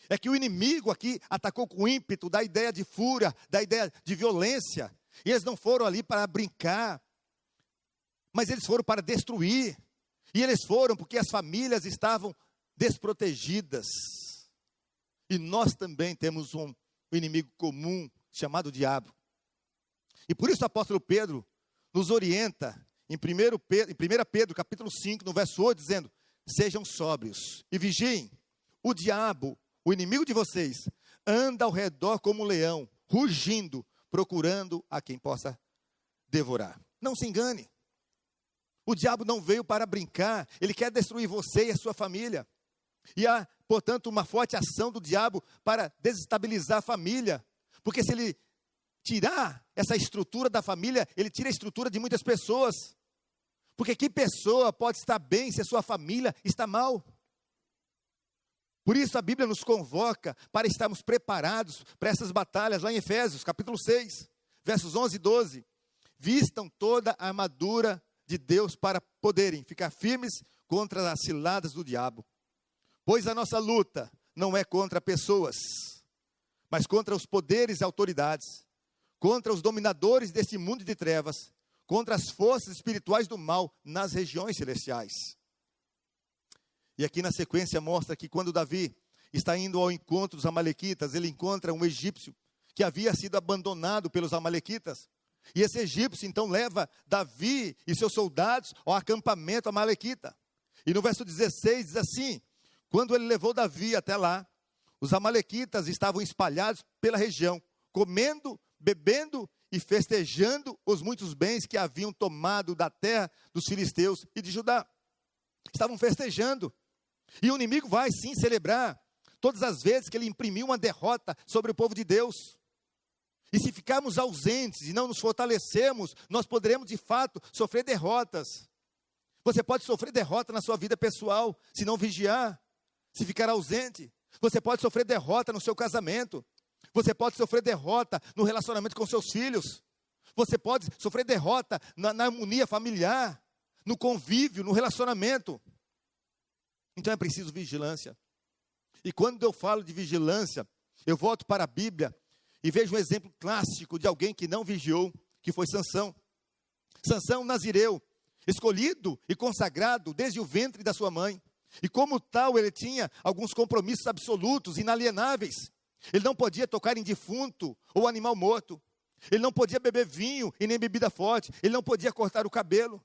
é que o inimigo aqui atacou com ímpeto, da ideia de fúria, da ideia de violência. E eles não foram ali para brincar, mas eles foram para destruir. E eles foram porque as famílias estavam desprotegidas. E nós também temos um inimigo comum, chamado diabo. E por isso o apóstolo Pedro nos orienta, em 1 Pedro, capítulo 5, no verso 8, dizendo: sejam sóbrios e vigiem. O diabo, o inimigo de vocês, anda ao redor como um leão, rugindo, procurando a quem possa devorar. Não se engane. O diabo não veio para brincar, ele quer destruir você e a sua família. E há, portanto, uma forte ação do diabo para desestabilizar a família. Porque se ele tirar essa estrutura da família, ele tira a estrutura de muitas pessoas. Porque que pessoa pode estar bem se a sua família está mal? Por isso a Bíblia nos convoca para estarmos preparados para essas batalhas, lá em Efésios, capítulo 6, versos 11 e 12. Vistam toda a armadura de Deus para poderem ficar firmes contra as ciladas do diabo. Pois a nossa luta não é contra pessoas, mas contra os poderes e autoridades, contra os dominadores deste mundo de trevas, contra as forças espirituais do mal nas regiões celestiais. E aqui na sequência mostra que quando Davi está indo ao encontro dos amalequitas, ele encontra um egípcio que havia sido abandonado pelos amalequitas. E esse egípcio então leva Davi e seus soldados ao acampamento amalequita. E no verso 16 diz assim: quando ele levou Davi até lá, os amalequitas estavam espalhados pela região, comendo, bebendo e festejando os muitos bens que haviam tomado da terra dos filisteus e de Judá. Estavam festejando. E o inimigo vai sim celebrar todas as vezes que ele imprimiu uma derrota sobre o povo de Deus. E se ficarmos ausentes e não nos fortalecermos, nós poderemos de fato sofrer derrotas. Você pode sofrer derrota na sua vida pessoal, se não vigiar, se ficar ausente. Você pode sofrer derrota no seu casamento. Você pode sofrer derrota no relacionamento com seus filhos. Você pode sofrer derrota na harmonia familiar, no convívio, no relacionamento. Então é preciso vigilância. E quando eu falo de vigilância, eu volto para a Bíblia e vejo um exemplo clássico de alguém que não vigiou, que foi Sansão. Sansão, nazireu, escolhido e consagrado desde o ventre da sua mãe. E como tal, ele tinha alguns compromissos absolutos, inalienáveis. Ele não podia tocar em defunto ou animal morto. Ele não podia beber vinho e nem bebida forte. Ele não podia cortar o cabelo.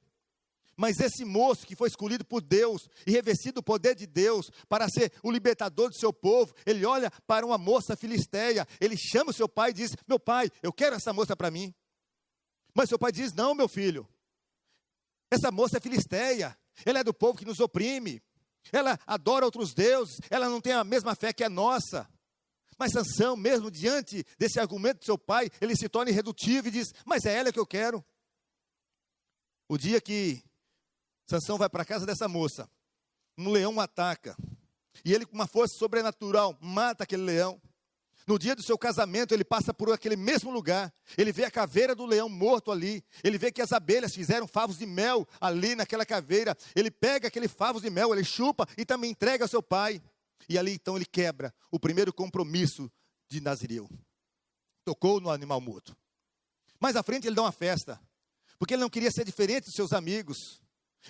Mas esse moço que foi escolhido por Deus e revestido do poder de Deus para ser o libertador do seu povo, ele olha para uma moça filisteia, ele chama o seu pai e diz: meu pai, eu quero essa moça para mim. Mas seu pai diz: não, meu filho, essa moça é filisteia, ela é do povo que nos oprime, ela adora outros deuses, ela não tem a mesma fé que a nossa. Mas Sansão, mesmo diante desse argumento do seu pai, ele se torna irredutível e diz: mas é ela que eu quero. O dia que Sansão vai para a casa dessa moça, um leão o ataca, e ele com uma força sobrenatural mata aquele leão. No dia do seu casamento, ele passa por aquele mesmo lugar, ele vê a caveira do leão morto ali, ele vê que as abelhas fizeram favos de mel ali naquela caveira, ele pega aquele favos de mel, ele chupa e também entrega ao seu pai, e ali então ele quebra o primeiro compromisso de nazireu, tocou no animal morto. Mais à frente ele dá uma festa, porque ele não queria ser diferente dos seus amigos.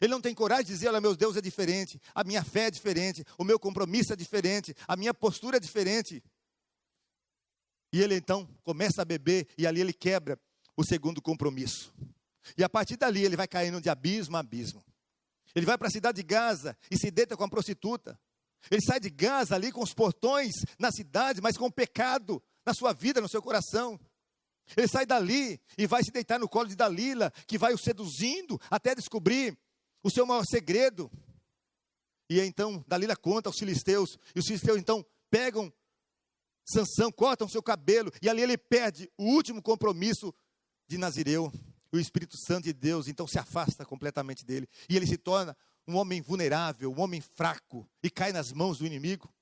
Ele não tem coragem de dizer: olha, meu Deus é diferente, a minha fé é diferente, o meu compromisso é diferente, a minha postura é diferente. E ele então começa a beber e ali ele quebra o segundo compromisso. E a partir dali ele vai caindo de abismo a abismo. Ele vai para a cidade de Gaza e se deita com a prostituta. Ele sai de Gaza ali com os portões na cidade, mas com o pecado na sua vida, no seu coração. Ele sai dali e vai se deitar no colo de Dalila, que vai o seduzindo até descobrir o seu maior segredo. E então Dalila conta aos filisteus, e os filisteus então pegam Sansão, cortam seu cabelo, e ali ele perde o último compromisso de nazireu. O Espírito Santo de Deus então se afasta completamente dele, e ele se torna um homem vulnerável, um homem fraco, e cai nas mãos do inimigo.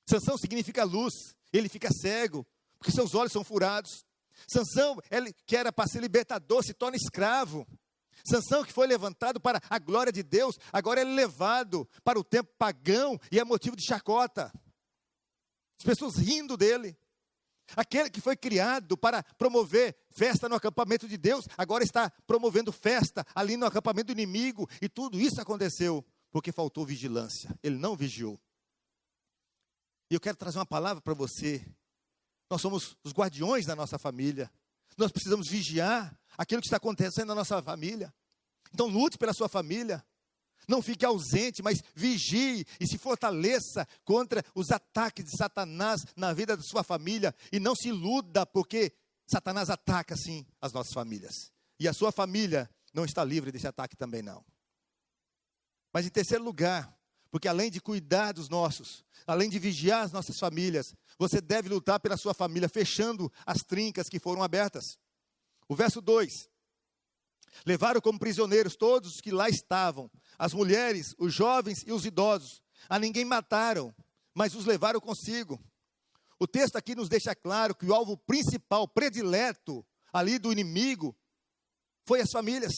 Sansão significa luz, ele fica cego, porque seus olhos são furados. Sansão, ele que era para ser libertador, se torna escravo. Sansão, que foi levantado para a glória de Deus, agora é levado para o tempo pagão e é motivo de chacota. As pessoas rindo dele. Aquele que foi criado para promover festa no acampamento de Deus, agora está promovendo festa ali no acampamento do inimigo. E tudo isso aconteceu porque faltou vigilância. Ele não vigiou. E eu quero trazer uma palavra para você. Nós somos os guardiões da nossa família. Nós precisamos vigiar aquilo que está acontecendo na nossa família. Então lute pela sua família. Não fique ausente, mas vigie e se fortaleça contra os ataques de Satanás na vida da sua família. E não se iluda, porque Satanás ataca sim as nossas famílias. E a sua família não está livre desse ataque também não. Mas em terceiro lugar, porque além de cuidar dos nossos, além de vigiar as nossas famílias, você deve lutar pela sua família, fechando as trincas que foram abertas. O verso 2. Levaram como prisioneiros todos os que lá estavam, as mulheres, os jovens e os idosos. A ninguém mataram, mas os levaram consigo. O texto aqui nos deixa claro que o alvo principal, predileto ali do inimigo, foi as famílias.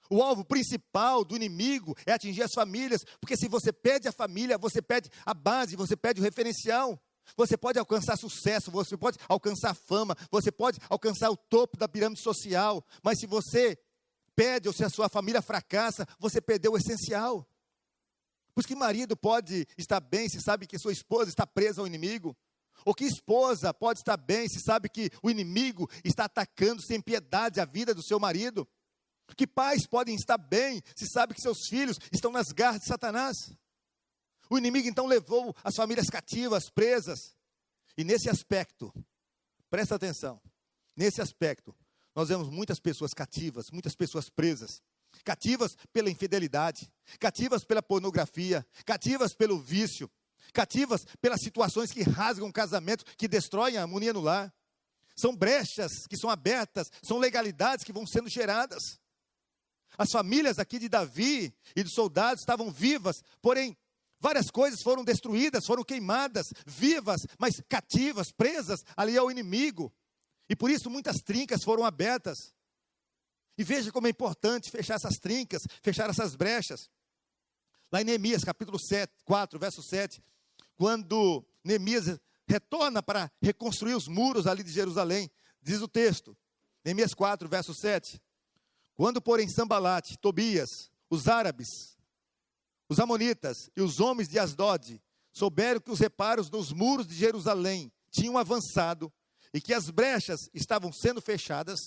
O alvo principal do inimigo é atingir as famílias, porque se você perde a família, você perde a base, você perde o referencial. Você pode alcançar sucesso, você pode alcançar fama, você pode alcançar o topo da pirâmide social, mas se você perde ou se a sua família fracassa, você perdeu o essencial. Por isso que marido pode estar bem se sabe que sua esposa está presa ao inimigo. Ou que esposa pode estar bem se sabe que o inimigo está atacando sem piedade a vida do seu marido? Que pais podem estar bem se sabe que seus filhos estão nas garras de Satanás? O inimigo então levou as famílias cativas, presas. E nesse aspecto, presta atenção, nesse aspecto, nós vemos muitas pessoas cativas, muitas pessoas presas. Cativas pela infidelidade, cativas pela pornografia, cativas pelo vício, cativas pelas situações que rasgam o casamento, que destroem a harmonia no lar. São brechas que são abertas, são legalidades que vão sendo geradas. As famílias aqui de Davi e dos soldados estavam vivas, porém, várias coisas foram destruídas, foram queimadas, vivas, mas cativas, presas ali ao inimigo. E por isso muitas trincas foram abertas. E veja como é importante fechar essas trincas, fechar essas brechas. Lá em Neemias, capítulo 4, verso 7, quando Neemias retorna para reconstruir os muros ali de Jerusalém, diz o texto, Neemias 4, verso 7, quando porém Sambalate, Tobias, os árabes, os amonitas e os homens de Asdod souberam que os reparos nos muros de Jerusalém tinham avançado e que as brechas estavam sendo fechadas,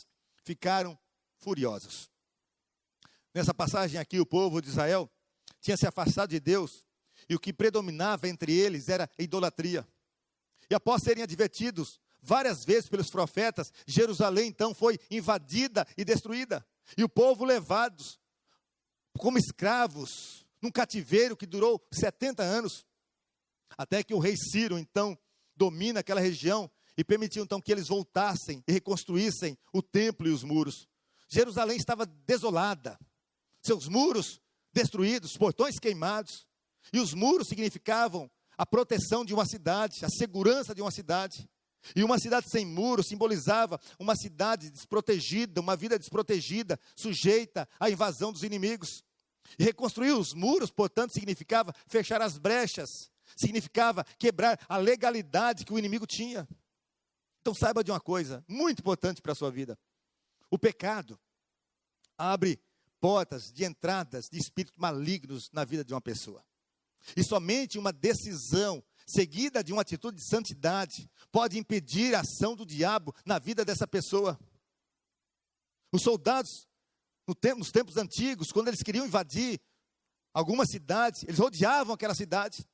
ficaram furiosos. Nessa passagem aqui, o povo de Israel tinha se afastado de Deus e o que predominava entre eles era a idolatria. E após serem advertidos várias vezes pelos profetas, Jerusalém então foi invadida e destruída. E o povo levados como escravos num cativeiro que durou 70 anos, até que o rei Ciro então domina aquela região e permitiu então que eles voltassem e reconstruíssem o templo e os muros. Jerusalém estava desolada, seus muros destruídos, portões queimados, e os muros significavam a proteção de uma cidade, a segurança de uma cidade, e uma cidade sem muros simbolizava uma cidade desprotegida, uma vida desprotegida, sujeita à invasão dos inimigos. E reconstruir os muros, portanto, significava fechar as brechas, significava quebrar a legalidade que o inimigo tinha. Então saiba de uma coisa muito importante para a sua vida: o pecado abre portas de entradas de espíritos malignos na vida de uma pessoa. E somente uma decisão seguida de uma atitude de santidade pode impedir a ação do diabo na vida dessa pessoa. Os soldados, nos tempos antigos, quando eles queriam invadir alguma cidade, eles rodeavam aquela cidade.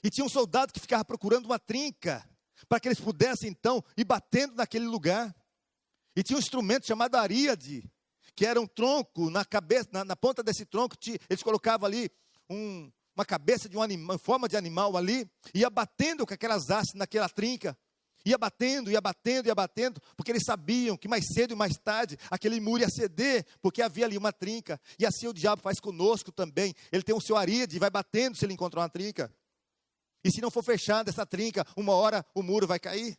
E tinha um soldado que ficava procurando uma trinca para que eles pudessem então ir batendo naquele lugar. E tinha um instrumento chamado aríade, que era um tronco, na cabeça, na ponta desse tronco, eles colocavam ali uma cabeça de um animal, em forma de animal ali, ia batendo com aquelas hastes naquela trinca, ia batendo, porque eles sabiam que mais cedo e mais tarde, aquele muro ia ceder, porque havia ali uma trinca. E assim o diabo faz conosco também, ele tem o seu aríade e vai batendo se ele encontrar uma trinca. E se não for fechada essa trinca, uma hora o muro vai cair.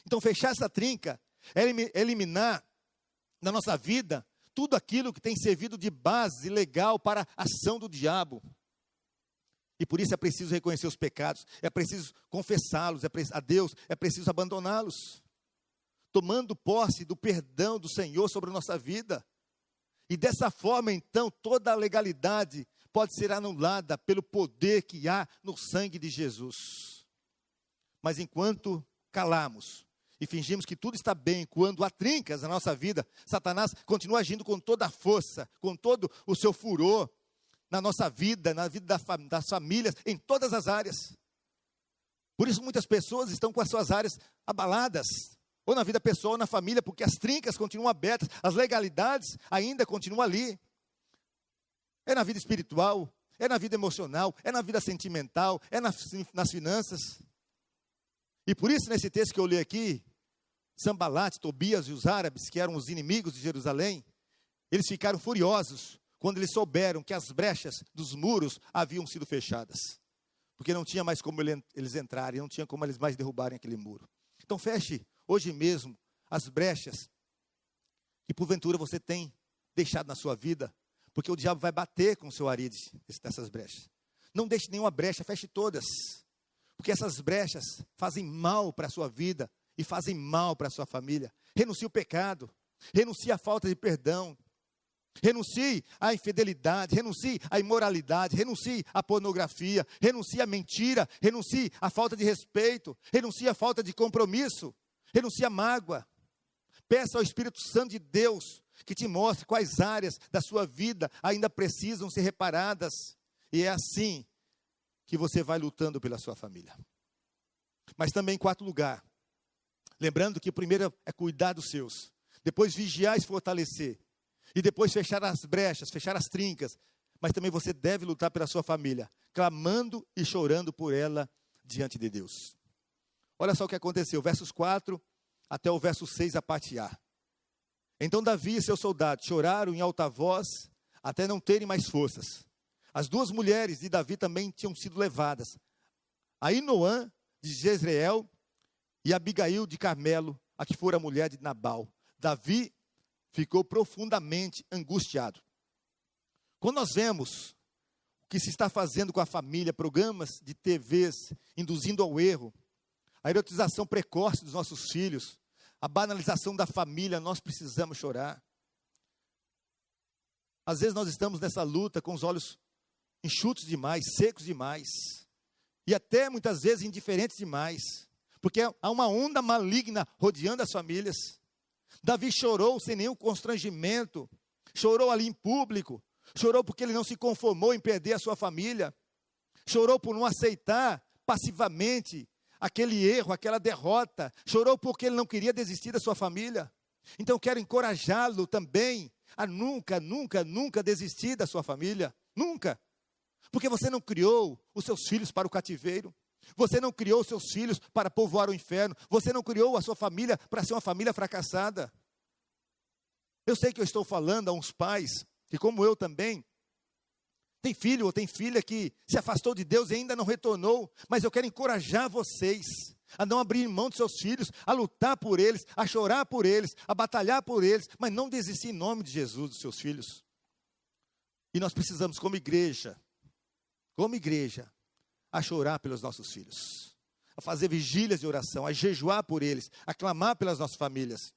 Então fechar essa trinca é eliminar na nossa vida tudo aquilo que tem servido de base legal para a ação do diabo. E por isso é preciso reconhecer os pecados, é preciso confessá-los a Deus, é preciso abandoná-los, tomando posse do perdão do Senhor sobre a nossa vida. E dessa forma, então, toda a legalidade pode ser anulada pelo poder que há no sangue de Jesus. Mas enquanto calamos e fingimos que tudo está bem, quando há trincas na nossa vida, Satanás continua agindo com toda a força, com todo o seu furor, na nossa vida, na vida das famílias, em todas as áreas. Por isso muitas pessoas estão com as suas áreas abaladas, ou na vida pessoal, ou na família, porque as trincas continuam abertas, as legalidades ainda continuam ali. É na vida espiritual, é na vida emocional, é na vida sentimental, é nas finanças. E por isso, nesse texto que eu li aqui, Sambalate, Tobias e os árabes, que eram os inimigos de Jerusalém, eles ficaram furiosos quando eles souberam que as brechas dos muros haviam sido fechadas. Porque não tinha mais como eles entrarem, não tinha como eles mais derrubarem aquele muro. Então feche hoje mesmo as brechas que porventura você tem deixado na sua vida, porque o diabo vai bater com o seu aríade dessas brechas. Não deixe nenhuma brecha, feche todas. Porque essas brechas fazem mal para a sua vida e fazem mal para a sua família. Renuncie ao pecado, renuncie à falta de perdão. Renuncie à infidelidade, renuncie à imoralidade, renuncie à pornografia, renuncie à mentira, renuncie à falta de respeito, renuncie à falta de compromisso, renuncie à mágoa. Peça ao Espírito Santo de Deus que te mostre quais áreas da sua vida ainda precisam ser reparadas. E é assim que você vai lutando pela sua família. Mas também, em quarto lugar, lembrando que o primeiro é cuidar dos seus, depois vigiar e se fortalecer, e depois fechar as brechas, fechar as trincas. Mas também você deve lutar pela sua família, clamando e chorando por ela diante de Deus. Olha só o que aconteceu, versos 4 até o verso 6, a parte A. Então Davi e seus soldados choraram em alta voz, até não terem mais forças. As duas mulheres de Davi também tinham sido levadas, Ainoã de Jezreel e Abigail de Carmelo, a que fora mulher de Nabal. Davi ficou profundamente angustiado. Quando nós vemos o que se está fazendo com a família, programas de TVs induzindo ao erro, a erotização precoce dos nossos filhos, a banalização da família, nós precisamos chorar. Às vezes nós estamos nessa luta com os olhos enxutos demais, secos demais, e até muitas vezes indiferentes demais, porque há uma onda maligna rodeando as famílias. Davi chorou sem nenhum constrangimento, chorou ali em público, chorou porque ele não se conformou em perder a sua família, chorou por não aceitar passivamente aquele erro, aquela derrota, chorou porque ele não queria desistir da sua família. Então eu quero encorajá-lo também a nunca, nunca, nunca desistir da sua família, nunca, porque você não criou os seus filhos para o cativeiro, você não criou os seus filhos para povoar o inferno, você não criou a sua família para ser uma família fracassada. Eu sei que eu estou falando a uns pais, que como eu também, tem filho ou tem filha que se afastou de Deus e ainda não retornou, mas eu quero encorajar vocês a não abrir mão dos seus filhos, a lutar por eles, a chorar por eles, a batalhar por eles, mas não desistir em nome de Jesus dos seus filhos. E nós precisamos, como igreja, a chorar pelos nossos filhos, a fazer vigílias de oração, a jejuar por eles, a clamar pelas nossas famílias.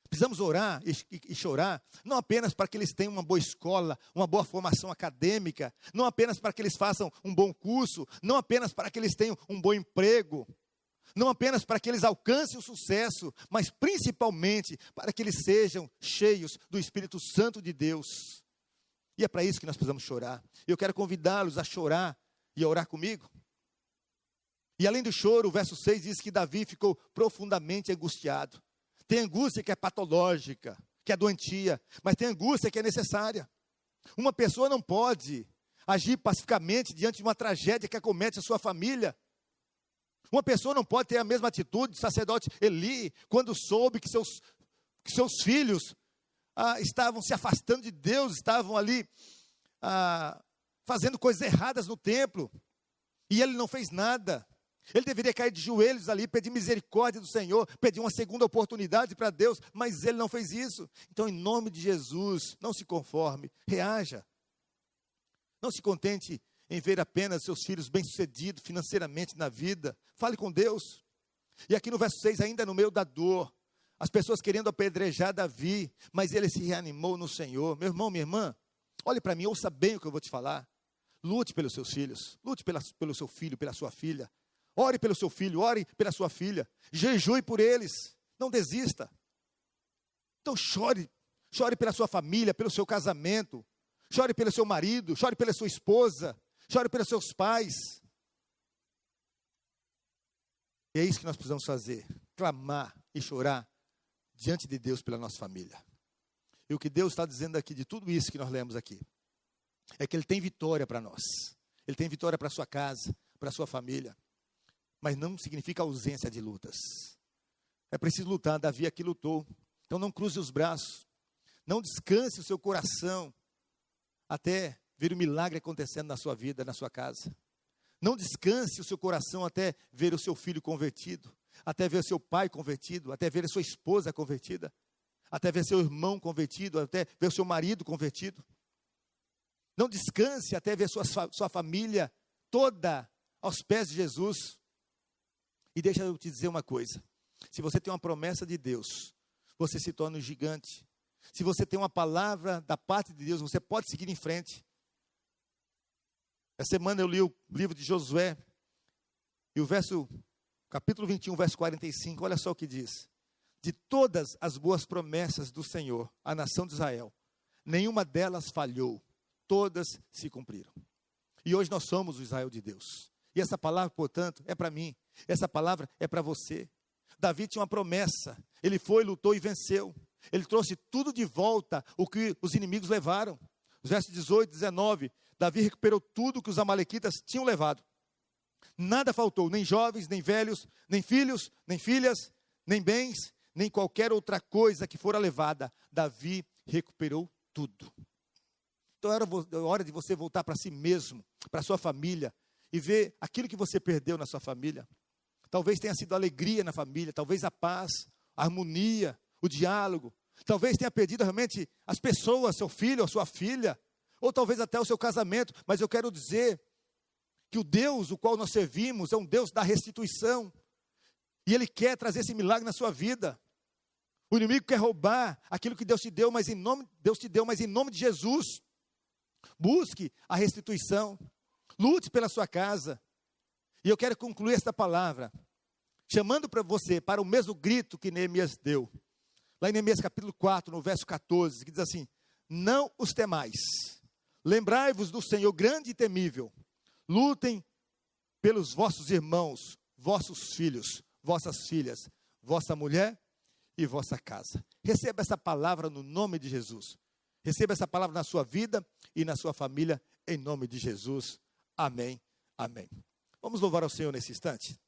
Precisamos orar e chorar, não apenas para que eles tenham uma boa escola, uma boa formação acadêmica, não apenas para que eles façam um bom curso, não apenas para que eles tenham um bom emprego, não apenas para que eles alcancem o sucesso, mas principalmente para que eles sejam cheios do Espírito Santo de Deus. E é para isso que nós precisamos chorar. Eu quero convidá-los a chorar e a orar comigo. E além do choro, o verso 6 diz que Davi ficou profundamente angustiado. Tem angústia que é patológica, que é doentia, mas tem angústia que é necessária. Uma pessoa não pode agir pacificamente diante de uma tragédia que acomete a sua família. Uma pessoa não pode ter a mesma atitude do sacerdote Eli, quando soube que seus filhos estavam se afastando de Deus, estavam ali fazendo coisas erradas no templo, e ele não fez nada. Ele deveria cair de joelhos ali, pedir misericórdia do Senhor, pedir uma segunda oportunidade para Deus, mas ele não fez isso. Então, em nome de Jesus, não se conforme, reaja. Não se contente em ver apenas seus filhos bem-sucedidos financeiramente na vida. Fale com Deus. E aqui no verso 6, ainda no meio da dor, as pessoas querendo apedrejar Davi, mas ele se reanimou no Senhor. Meu irmão, minha irmã, olhe para mim, ouça bem o que eu vou te falar. Lute pelos seus filhos, lute pelo seu filho, pela sua filha. Ore pelo seu filho, ore pela sua filha. Jejue por eles, não desista. Então chore pela sua família, pelo seu casamento. Chore pelo seu marido, chore pela sua esposa, chore pelos seus pais. E é isso que nós precisamos fazer, clamar e chorar diante de Deus pela nossa família. E o que Deus está dizendo aqui, de tudo isso que nós lemos aqui, é que Ele tem vitória para nós. Ele tem vitória para a sua casa, para a sua família. Mas não significa ausência de lutas. É preciso lutar, Davi aqui lutou. Então não cruze os braços. Não descanse o seu coração até ver o milagre acontecendo na sua vida, na sua casa. Não descanse o seu coração até ver o seu filho convertido, até ver o seu pai convertido, até ver a sua esposa convertida, até ver seu irmão convertido, até ver o seu marido convertido. Não descanse até ver sua família toda aos pés de Jesus. E deixa eu te dizer uma coisa, se você tem uma promessa de Deus, você se torna um gigante. Se você tem uma palavra da parte de Deus, você pode seguir em frente. Essa semana eu li o livro de Josué, e o capítulo 21, verso 45, olha só o que diz. De todas as boas promessas do Senhor à nação de Israel, nenhuma delas falhou, todas se cumpriram. E hoje nós somos o Israel de Deus. E essa palavra, portanto, é para mim. Essa palavra é para você. Davi tinha uma promessa. Ele foi, lutou e venceu. Ele trouxe tudo de volta o que os inimigos levaram. Os versos 18 e 19, Davi recuperou tudo que os amalequitas tinham levado. Nada faltou, nem jovens, nem velhos, nem filhos, nem filhas, nem bens, nem qualquer outra coisa que fora levada. Davi recuperou tudo. Então é hora de você voltar para si mesmo, para sua família, e ver aquilo que você perdeu na sua família. Talvez tenha sido a alegria na família, talvez a paz, a harmonia, o diálogo. Talvez tenha perdido realmente as pessoas, seu filho, a sua filha, ou talvez até o seu casamento. Mas eu quero dizer que o Deus o qual nós servimos é um Deus da restituição. E Ele quer trazer esse milagre na sua vida. O inimigo quer roubar aquilo que Deus te deu, mas em nome de Jesus, busque a restituição. Lute pela sua casa. E eu quero concluir esta palavra, chamando para você, para o mesmo grito que Neemias deu. Lá em Neemias capítulo 4, no verso 14, que diz assim: não os temais, lembrai-vos do Senhor grande e temível, lutem pelos vossos irmãos, vossos filhos, vossas filhas, vossa mulher e vossa casa. Receba essa palavra no nome de Jesus. Receba essa palavra na sua vida e na sua família, em nome de Jesus. Amém, amém. Vamos louvar ao Senhor nesse instante?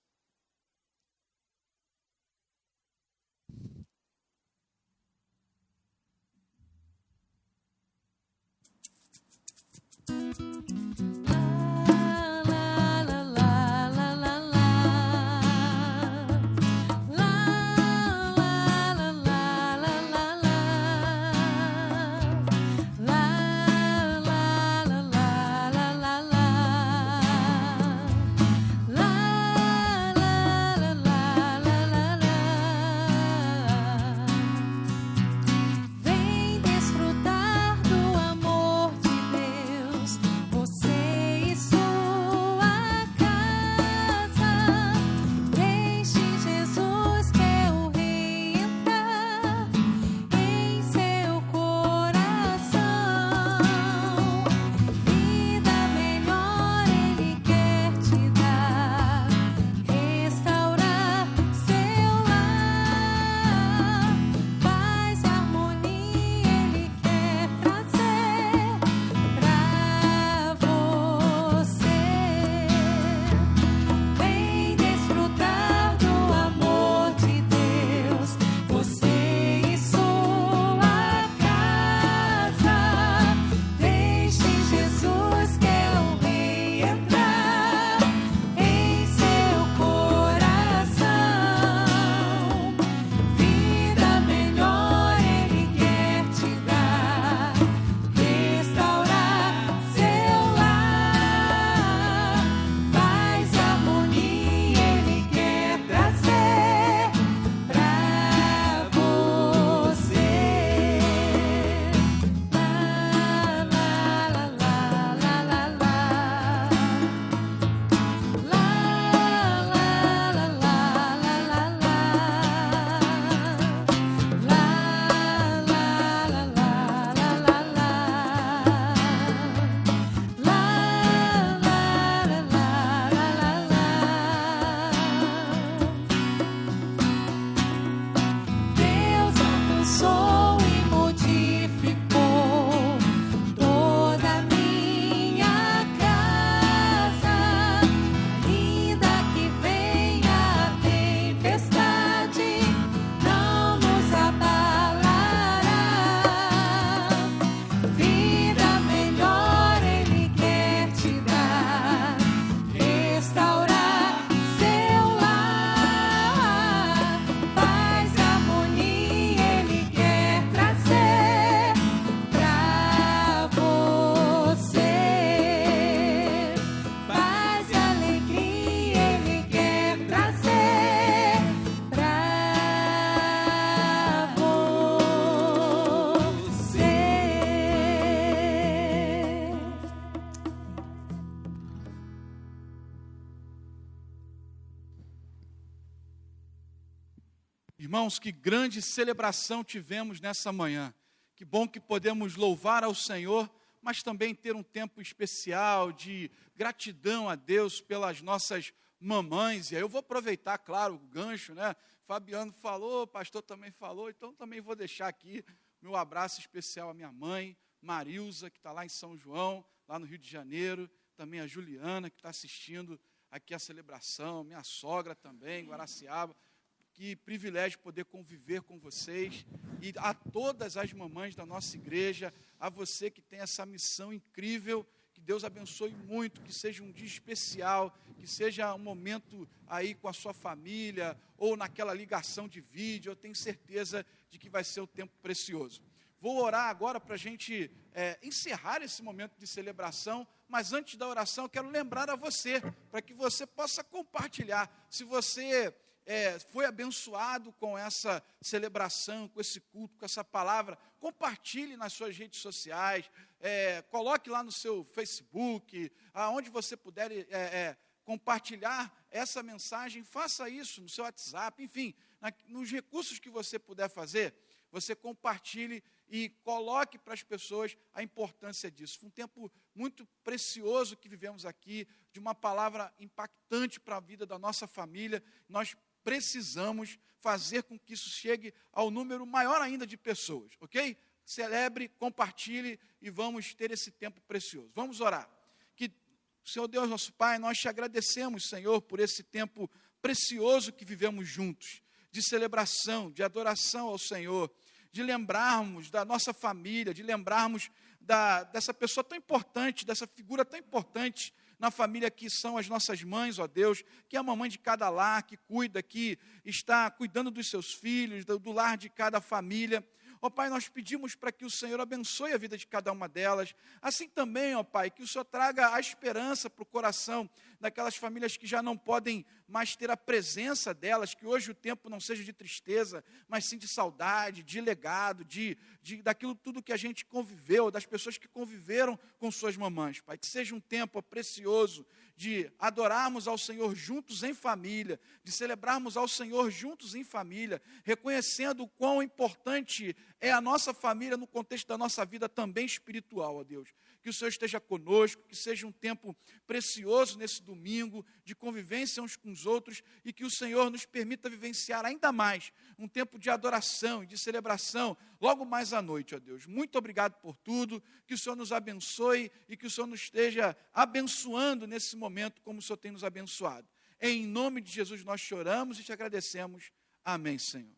La Irmãos, que grande celebração tivemos nessa manhã. Que bom que podemos louvar ao Senhor, mas também ter um tempo especial de gratidão a Deus pelas nossas mamães. E aí eu vou aproveitar, claro, o gancho, né? Fabiano falou, o pastor também falou, então também vou deixar aqui meu abraço especial à minha mãe, Marilza, que está lá em São João, lá no Rio de Janeiro, também a Juliana, que está assistindo aqui a celebração, minha sogra também, Guaraciaba. Que privilégio poder conviver com vocês, e a todas as mamães da nossa igreja, a você que tem essa missão incrível, que Deus abençoe muito, que seja um dia especial, que seja um momento aí com a sua família, ou naquela ligação de vídeo. Eu tenho certeza de que vai ser um tempo precioso. Vou orar agora para a gente encerrar esse momento de celebração, mas antes da oração eu quero lembrar a você, para que você possa compartilhar. Se você foi abençoado com essa celebração, com esse culto, com essa palavra, compartilhe nas suas redes sociais, coloque lá no seu Facebook, aonde você puder compartilhar essa mensagem, faça isso no seu WhatsApp, enfim, nos recursos que você puder fazer, você compartilhe e coloque para as pessoas a importância disso. Foi um tempo muito precioso que vivemos aqui, de uma palavra impactante para a vida da nossa família. Nós precisamos fazer com que isso chegue ao número maior ainda de pessoas, ok? Celebre, compartilhe e vamos ter esse tempo precioso. Vamos orar. Que, Senhor Deus, nosso Pai, nós te agradecemos, Senhor, por esse tempo precioso que vivemos juntos, de celebração, de adoração ao Senhor, de lembrarmos da nossa família, de lembrarmos dessa pessoa tão importante, dessa figura tão importante na família, que são as nossas mães, ó Deus, que é a mamãe de cada lar, que cuida, que está cuidando dos seus filhos, do lar de cada família. Ó Pai, nós pedimos para que o Senhor abençoe a vida de cada uma delas. Assim também, ó Pai, que o Senhor traga a esperança para o coração daquelas famílias que já não podem mais ter a presença delas, que hoje o tempo não seja de tristeza, mas sim de saudade, de legado, daquilo tudo que a gente conviveu, das pessoas que conviveram com suas mamães, Pai. Que seja um tempo precioso de adorarmos ao Senhor juntos em família, de celebrarmos ao Senhor juntos em família, reconhecendo o quão importante é a nossa família no contexto da nossa vida também espiritual, ó Deus. Que o Senhor esteja conosco, que seja um tempo precioso nesse domingo, de convivência uns com os outros, e que o Senhor nos permita vivenciar ainda mais um tempo de adoração e de celebração, logo mais à noite, ó Deus. Muito obrigado por tudo, que o Senhor nos abençoe e que o Senhor nos esteja abençoando nesse momento, como o Senhor tem nos abençoado. Em nome de Jesus nós choramos e te agradecemos. Amém, Senhor.